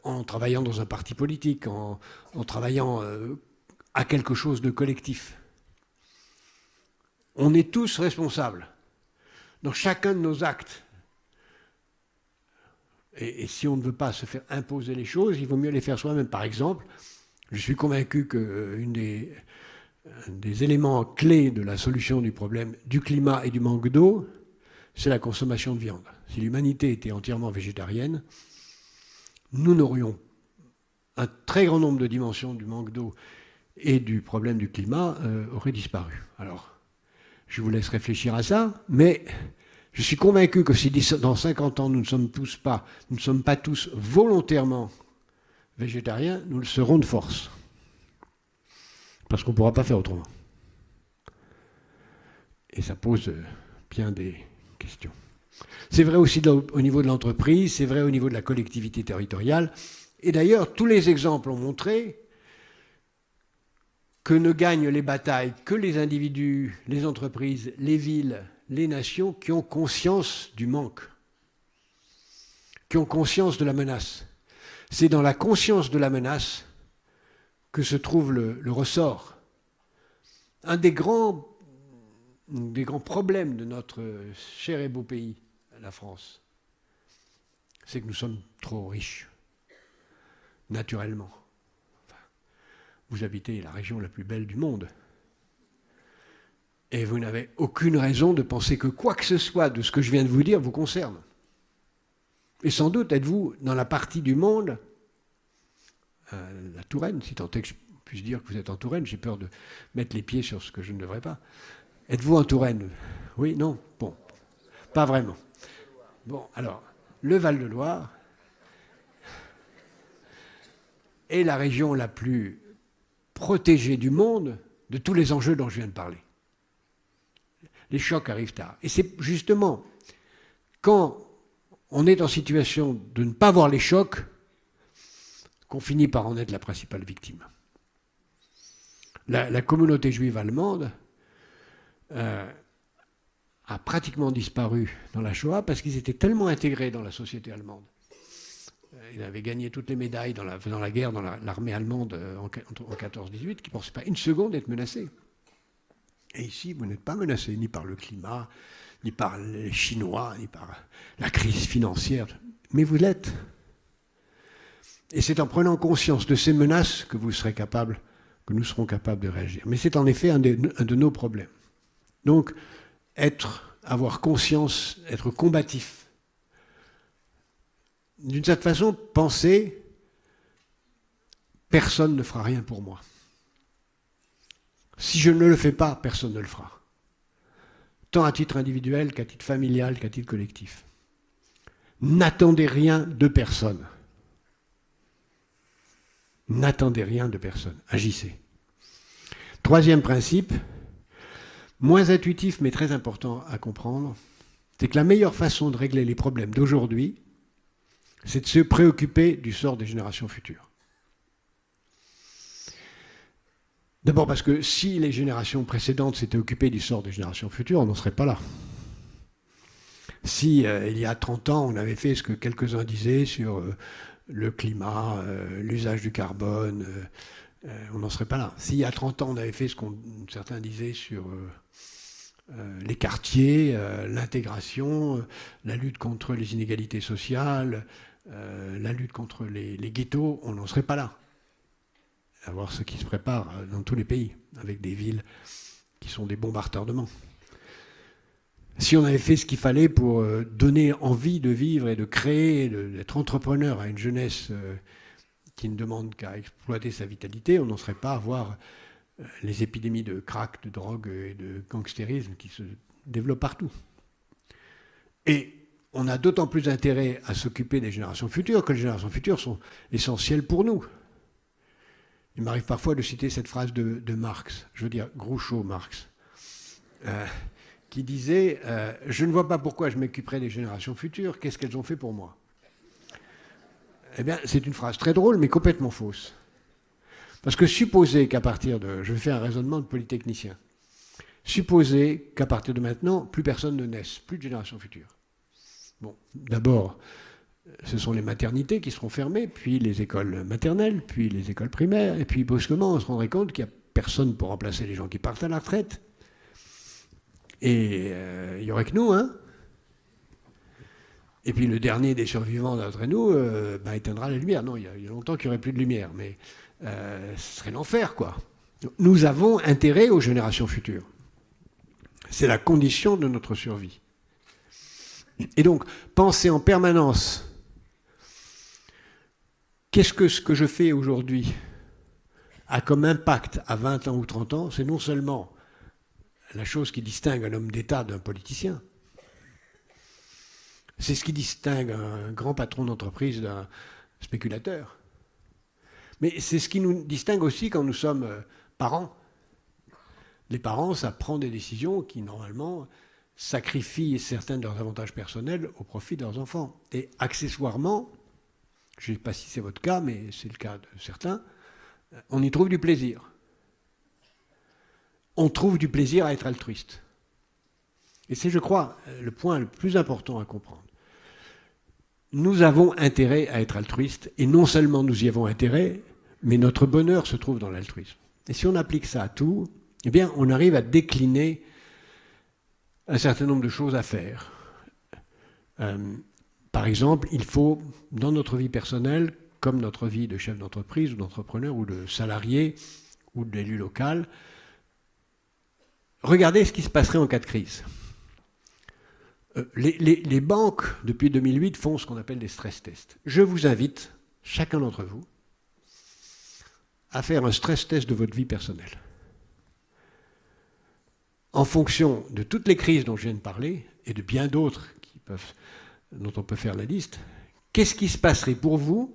en travaillant dans un parti politique, en travaillant à quelque chose de collectif. On est tous responsables dans chacun de nos actes. Et si on ne veut pas se faire imposer les choses, il vaut mieux les faire soi-même. Par exemple, je suis convaincu qu'un des éléments clés de la solution du problème du climat et du manque d'eau, c'est la consommation de viande. Si l'humanité était entièrement végétarienne, nous n'aurions un très grand nombre de dimensions du manque d'eau et du problème du climat auraient disparu. Alors, je vous laisse réfléchir à ça, mais je suis convaincu que si dans 50 ans nous ne sommes pas tous volontairement végétariens, nous le serons de force. Parce qu'on ne pourra pas faire autrement. Et ça pose bien des questions. C'est vrai aussi au niveau de l'entreprise, c'est vrai au niveau de la collectivité territoriale. Et d'ailleurs, tous les exemples ont montré que ne gagnent les batailles que les individus, les entreprises, les villes, les nations qui ont conscience du manque, qui ont conscience de la menace. C'est dans la conscience de la menace que se trouve le ressort. Un des grands problèmes de notre cher et beau pays, la France, c'est que nous sommes trop riches, naturellement. Enfin, vous habitez la région la plus belle du monde, et vous n'avez aucune raison de penser que quoi que ce soit de ce que je viens de vous dire vous concerne. Et sans doute êtes-vous dans la partie du monde, la Touraine, si tant est que je puisse dire que vous êtes en Touraine. J'ai peur de mettre les pieds sur ce que je ne devrais pas. Êtes-vous en Touraine? Oui, non? Bon, pas vraiment. Bon, alors, le Val-de-Loire est la région la plus protégée du monde de tous les enjeux dont je viens de parler. Les chocs arrivent tard. Et c'est justement quand on est en situation de ne pas voir les chocs qu'on finit par en être la principale victime. La communauté juive allemande a pratiquement disparu dans la Shoah parce qu'ils étaient tellement intégrés dans la société allemande. Ils avaient gagné toutes les médailles dans la guerre, dans l'armée allemande en 14-18, qu'ils ne pensaient pas une seconde être menacés. Et ici, vous n'êtes pas menacés ni par le climat, ni par les Chinois, ni par la crise financière, mais vous l'êtes. Et c'est en prenant conscience de ces menaces que nous serons capables de réagir. Mais c'est en effet un de nos problèmes. Donc, avoir conscience, être combatif. D'une certaine façon, penser, personne ne fera rien pour moi. Si je ne le fais pas, personne ne le fera. Tant à titre individuel qu'à titre familial, qu'à titre collectif. N'attendez rien de personne. N'attendez rien de personne. Agissez. Troisième principe, moins intuitif mais très important à comprendre, c'est que la meilleure façon de régler les problèmes d'aujourd'hui, c'est de se préoccuper du sort des générations futures. D'abord parce que si les générations précédentes s'étaient occupées du sort des générations futures, on n'en serait pas là. Si il y a 30 ans, on avait fait ce que quelques-uns disaient sur le climat, l'usage du carbone, on n'en serait pas là. Si il y a 30 ans, on avait fait ce que certains disaient sur les quartiers, l'intégration, la lutte contre les inégalités sociales, la lutte contre les ghettos, on n'en serait pas là. À voir ce qui se prépare dans tous les pays, avec des villes qui sont des bombardements. Si on avait fait ce qu'il fallait pour donner envie de vivre et de créer, d'être entrepreneur à une jeunesse qui ne demande qu'à exploiter sa vitalité, on n'en serait pas à voir les épidémies de crack, de drogue et de gangstérisme qui se développent partout. Et on a d'autant plus intérêt à s'occuper des générations futures que les générations futures sont essentielles pour nous. Il m'arrive parfois de citer cette phrase de Marx, je veux dire Groucho Marx, qui disait « Je ne vois pas pourquoi je m'occuperais des générations futures, qu'est-ce qu'elles ont fait pour moi ?» Eh bien, c'est une phrase très drôle, mais complètement fausse. Parce que supposer qu'à partir de... Je vais faire un raisonnement de polytechnicien. Supposer qu'à partir de maintenant, plus personne ne naisse, plus de générations futures. Bon, d'abord, ce sont les maternités qui seront fermées, puis les écoles maternelles, puis les écoles primaires, et puis brusquement, on se rendrait compte qu'il n'y a personne pour remplacer les gens qui partent à la retraite. Et il n'y aurait que nous, hein. Et puis le dernier des survivants d'entre nous éteindra la lumière. Non, il y a longtemps qu'il n'y aurait plus de lumière, mais ce serait l'enfer, quoi. Nous avons intérêt aux générations futures. C'est la condition de notre survie. Et donc, penser en permanence, qu'est-ce que ce que je fais aujourd'hui a comme impact à 20 ans ou 30 ans, c'est non seulement la chose qui distingue un homme d'État d'un politicien, c'est ce qui distingue un grand patron d'entreprise d'un spéculateur. Mais c'est ce qui nous distingue aussi quand nous sommes parents. Les parents, ça prend des décisions qui, normalement, sacrifient certains de leurs avantages personnels au profit de leurs enfants. Et accessoirement, je ne sais pas si c'est votre cas, mais c'est le cas de certains, on y trouve du plaisir. On trouve du plaisir à être altruiste. Et c'est, je crois, le point le plus important à comprendre. Nous avons intérêt à être altruistes, et non seulement nous y avons intérêt, mais notre bonheur se trouve dans l'altruisme. Et si on applique ça à tout, eh bien, on arrive à décliner un certain nombre de choses à faire. Par exemple, il faut, dans notre vie personnelle, comme notre vie de chef d'entreprise ou d'entrepreneur ou de salarié ou d'élu local, regarder ce qui se passerait en cas de crise. Les banques, depuis 2008, font ce qu'on appelle des stress tests. Je vous invite, chacun d'entre vous, à faire un stress test de votre vie personnelle. En fonction de toutes les crises dont je viens de parler, et de bien d'autres dont on peut faire la liste, qu'est-ce qui se passerait pour vous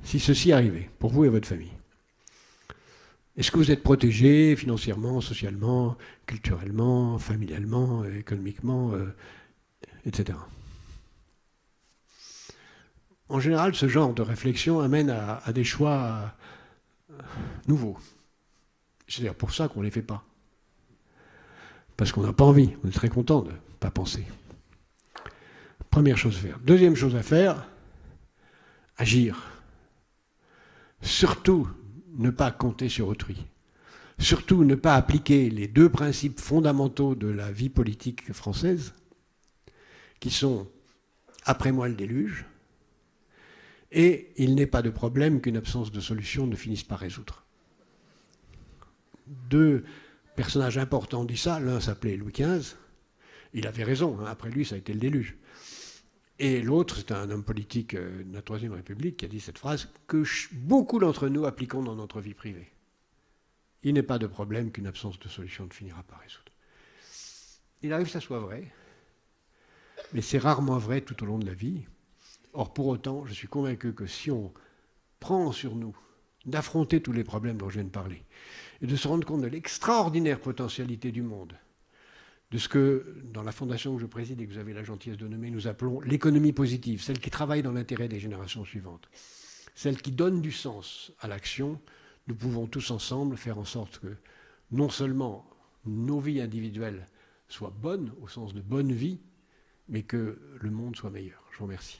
si ceci arrivait, pour vous et votre famille? Est-ce que vous êtes protégé financièrement, socialement, culturellement, familialement, économiquement, etc. En général, ce genre de réflexion amène à des choix nouveaux. C'est-à-dire pour ça qu'on ne les fait pas. Parce qu'on n'a pas envie, on est très content de ne pas penser. Première chose à faire. Deuxième chose à faire, agir. Surtout, ne pas compter sur autrui. Surtout, ne pas appliquer les deux principes fondamentaux de la vie politique française, qui sont « après moi le déluge » et « il n'est pas de problème qu'une absence de solution ne finisse par résoudre ». Deux personnages importants ont dit ça. L'un s'appelait Louis XV. Il avait raison, hein, après lui, ça a été le déluge. Et l'autre, c'est un homme politique de la Troisième République qui a dit cette phrase que beaucoup d'entre nous appliquons dans notre vie privée. Il n'est pas de problème qu'une absence de solution ne finira par résoudre. Il arrive que ça soit vrai, mais c'est rarement vrai tout au long de la vie. Or, pour autant, je suis convaincu que si on prend sur nous d'affronter tous les problèmes dont je viens de parler, et de se rendre compte de l'extraordinaire potentialité du monde, de ce que, dans la fondation que je préside et que vous avez la gentillesse de nommer, nous appelons l'économie positive, celle qui travaille dans l'intérêt des générations suivantes, celle qui donne du sens à l'action, nous pouvons tous ensemble faire en sorte que non seulement nos vies individuelles soient bonnes, au sens de bonne vie, mais que le monde soit meilleur. Je vous remercie.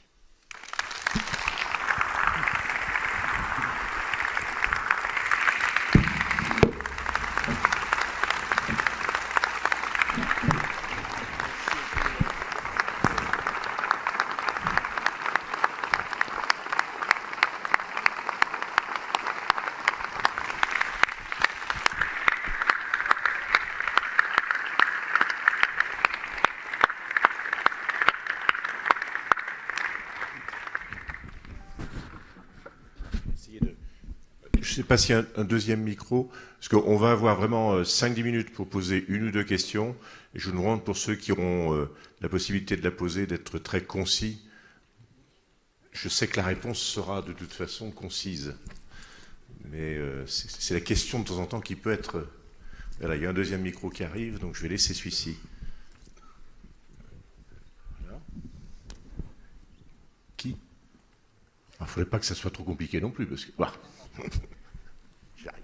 Je ne sais pas s'il y a un deuxième micro, parce qu'on va avoir vraiment 5-10 minutes pour poser une ou deux questions. Et je vous demande pour ceux qui auront la possibilité de la poser d'être très concis. Je sais que la réponse sera de toute façon concise. Mais c'est la question de temps en temps qui peut être... Voilà, il y a un deuxième micro qui arrive, donc je vais laisser celui-ci. Voilà. Qui? Il ne faudrait pas que ça soit trop compliqué non plus, parce que... Voilà. J'arrive.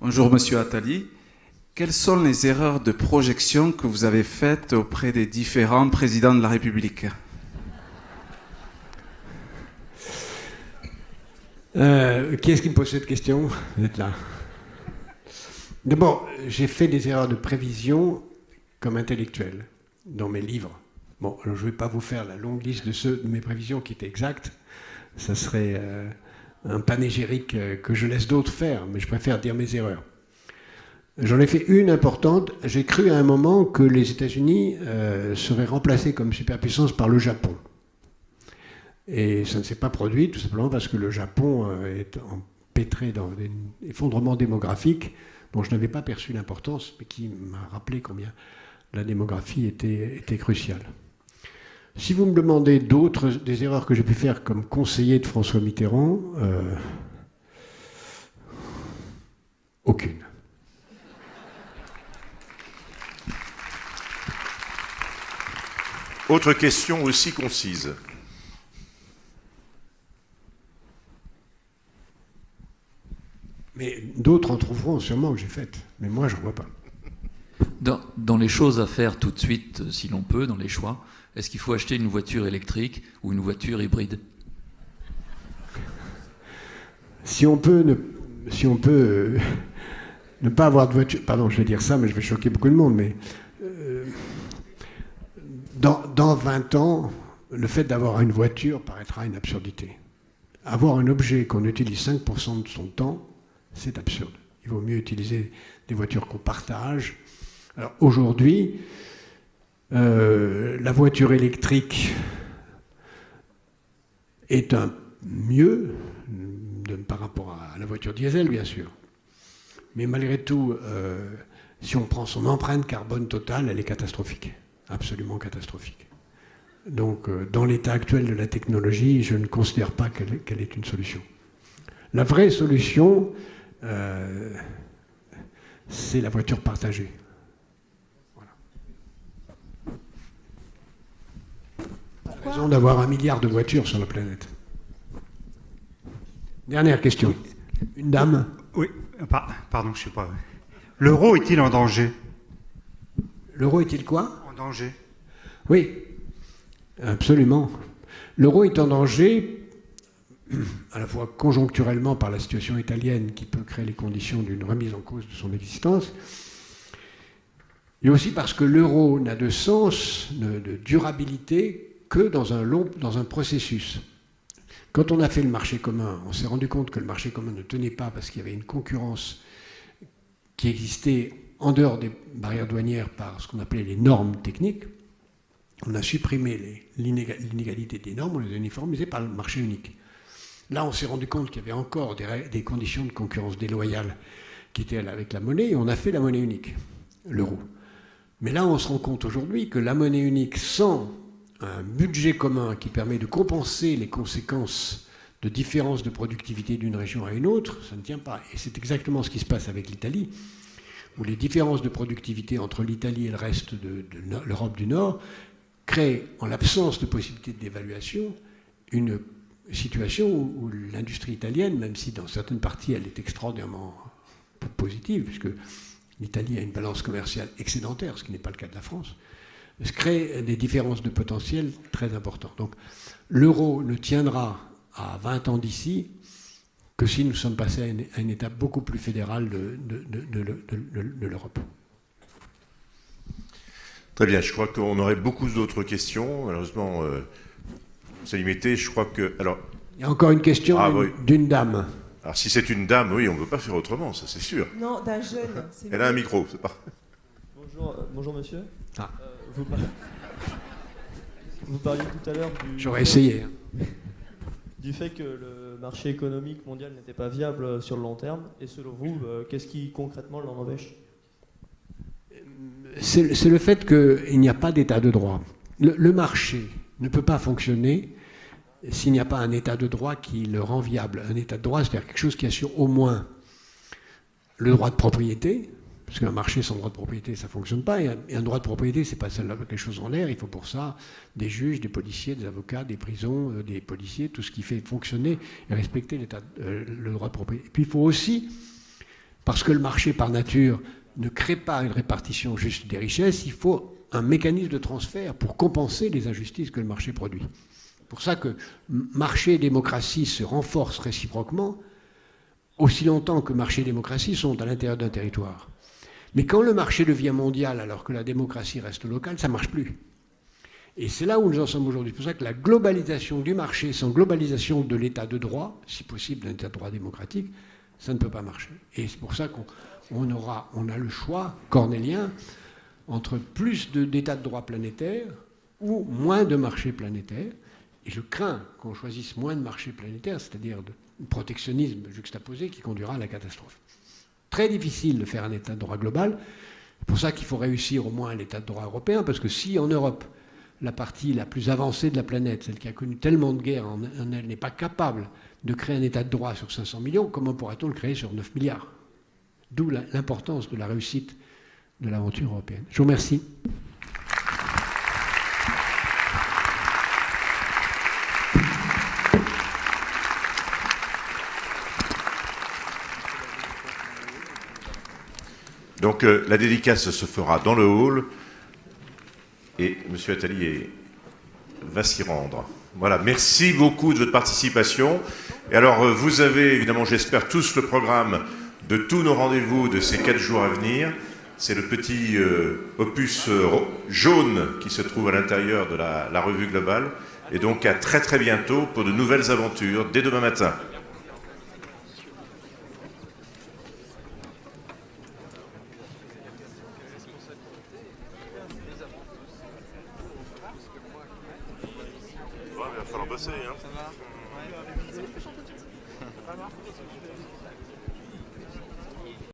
Bonjour Monsieur Attali. Quelles sont les erreurs de projection que vous avez faites auprès des différents présidents de la République? Qui est-ce qui me pose cette question? Vous êtes là. D'abord, j'ai fait des erreurs de prévision comme intellectuel dans mes livres. Bon, alors je ne vais pas vous faire la longue liste de mes prévisions qui étaient exactes. Ça serait un panégyrique que je laisse d'autres faire, mais je préfère dire mes erreurs. J'en ai fait une importante. J'ai cru à un moment que les États-Unis seraient remplacés comme superpuissance par le Japon. Et ça ne s'est pas produit, tout simplement parce que le Japon est empêtré dans un effondrement démographique dont je n'avais pas perçu l'importance, mais qui m'a rappelé combien la démographie était cruciale. Si vous me demandez des erreurs que j'ai pu faire comme conseiller de François Mitterrand, aucune. Autre question aussi concise. Mais d'autres en trouveront sûrement que j'ai faites, mais moi je ne vois pas. Dans les choses à faire tout de suite, si l'on peut, dans les choix, est-ce qu'il faut acheter une voiture électrique ou une voiture hybride? Si on peut ne pas avoir de voiture... Pardon, je vais dire ça, mais je vais choquer beaucoup de monde, mais... Dans 20 ans, le fait d'avoir une voiture paraîtra une absurdité. Avoir un objet qu'on utilise 5% de son temps, c'est absurde. Il vaut mieux utiliser des voitures qu'on partage. Alors aujourd'hui, la voiture électrique est un mieux par rapport à la voiture diesel, bien sûr. Mais malgré tout, si on prend son empreinte carbone totale, elle est catastrophique, absolument catastrophique. Donc, dans l'état actuel de la technologie, je ne considère pas qu'elle est une solution. La vraie solution, c'est la voiture partagée. Voilà. Raison d'avoir 1 milliard de voitures sur la planète. Dernière question. Une dame. Oui, pardon, je ne sais pas. L'euro est-il en danger? L'euro est-il quoi? En danger. Oui, absolument. L'euro est en danger, à la fois conjoncturellement par la situation italienne qui peut créer les conditions d'une remise en cause de son existence, et aussi parce que l'euro n'a de sens, de durabilité que dans un processus. Quand on a fait le marché commun, on s'est rendu compte que le marché commun ne tenait pas parce qu'il y avait une concurrence qui existait en dehors des barrières douanières par ce qu'on appelait les normes techniques. On a supprimé l'inégalité des normes, on les a uniformisées par le marché unique. Là, on s'est rendu compte qu'il y avait encore des conditions de concurrence déloyale qui étaient avec la monnaie, et on a fait la monnaie unique, l'euro. Mais là, on se rend compte aujourd'hui que la monnaie unique, sans un budget commun qui permet de compenser les conséquences de différences de productivité d'une région à une autre, ça ne tient pas. Et c'est exactement ce qui se passe avec l'Italie, où les différences de productivité entre l'Italie et le reste de l'Europe du Nord créent, en l'absence de possibilité de dévaluation, une situation où l'industrie italienne, même si dans certaines parties elle est extraordinairement positive, puisque l'Italie a une balance commerciale excédentaire, ce qui n'est pas le cas de la France, se crée des différences de potentiel très importantes. Donc l'euro ne tiendra à 20 ans d'ici que si nous sommes passés à une étape beaucoup plus fédérale de l'Europe. Très bien, je crois qu'on aurait beaucoup d'autres questions. Malheureusement, c'est limité. Je crois que... Alors, il y a encore une question d'une dame. Alors si c'est une dame, oui, on ne peut pas faire autrement, ça c'est sûr. Non, d'un jeune. Elle a un micro, c'est pas... Bonjour monsieur. Ah. Vous parliez tout à l'heure J'aurais essayé. Du fait que le marché économique mondial n'était pas viable sur le long terme. Et selon vous, qu'est-ce qui concrètement l'en empêche? C'est le fait qu'il n'y a pas d'état de droit. Le marché ne peut pas fonctionner s'il n'y a pas un état de droit qui le rend viable. Un état de droit, c'est-à-dire quelque chose qui assure au moins le droit de propriété, parce qu'un marché sans droit de propriété, ça ne fonctionne pas. Et un droit de propriété, ce n'est pas seulement quelque chose en l'air. Il faut pour ça des juges, des policiers, des avocats, des prisons, des policiers, tout ce qui fait fonctionner et respecter le droit de propriété. Et puis il faut aussi, parce que le marché par nature ne crée pas une répartition juste des richesses, il faut un mécanisme de transfert pour compenser les injustices que le marché produit. C'est pour ça que marché et démocratie se renforcent réciproquement aussi longtemps que marché et démocratie sont à l'intérieur d'un territoire. Mais quand le marché devient mondial alors que la démocratie reste locale, ça ne marche plus. Et c'est là où nous en sommes aujourd'hui. C'est pour ça que la globalisation du marché sans globalisation de l'état de droit, si possible d'un état de droit démocratique, ça ne peut pas marcher. Et c'est pour ça qu'on a le choix cornélien entre plus d'états de droit planétaires ou moins de marché planétaire. Et je crains qu'on choisisse moins de marché planétaire, c'est-à-dire de protectionnisme juxtaposé qui conduira à la catastrophe. Très difficile de faire un état de droit global. C'est pour ça qu'il faut réussir au moins un état de droit européen, parce que si en Europe, la partie la plus avancée de la planète, celle qui a connu tellement de guerres en elle, n'est pas capable de créer un état de droit sur 500 millions, comment pourra-t-on le créer sur 9 milliards? D'où l'importance de la réussite de l'aventure européenne. Je vous remercie. Donc la dédicace se fera dans le hall et M. Attali va s'y rendre. Voilà, merci beaucoup de votre participation. Et alors vous avez évidemment, j'espère, tous le programme de tous nos rendez-vous de ces 4 jours à venir. C'est le petit opus jaune qui se trouve à l'intérieur de la revue globale. Et donc à très très bientôt pour de nouvelles aventures, dès demain matin. Il va falloir bosser, hein. Est-ce que je peux chanter tout de suite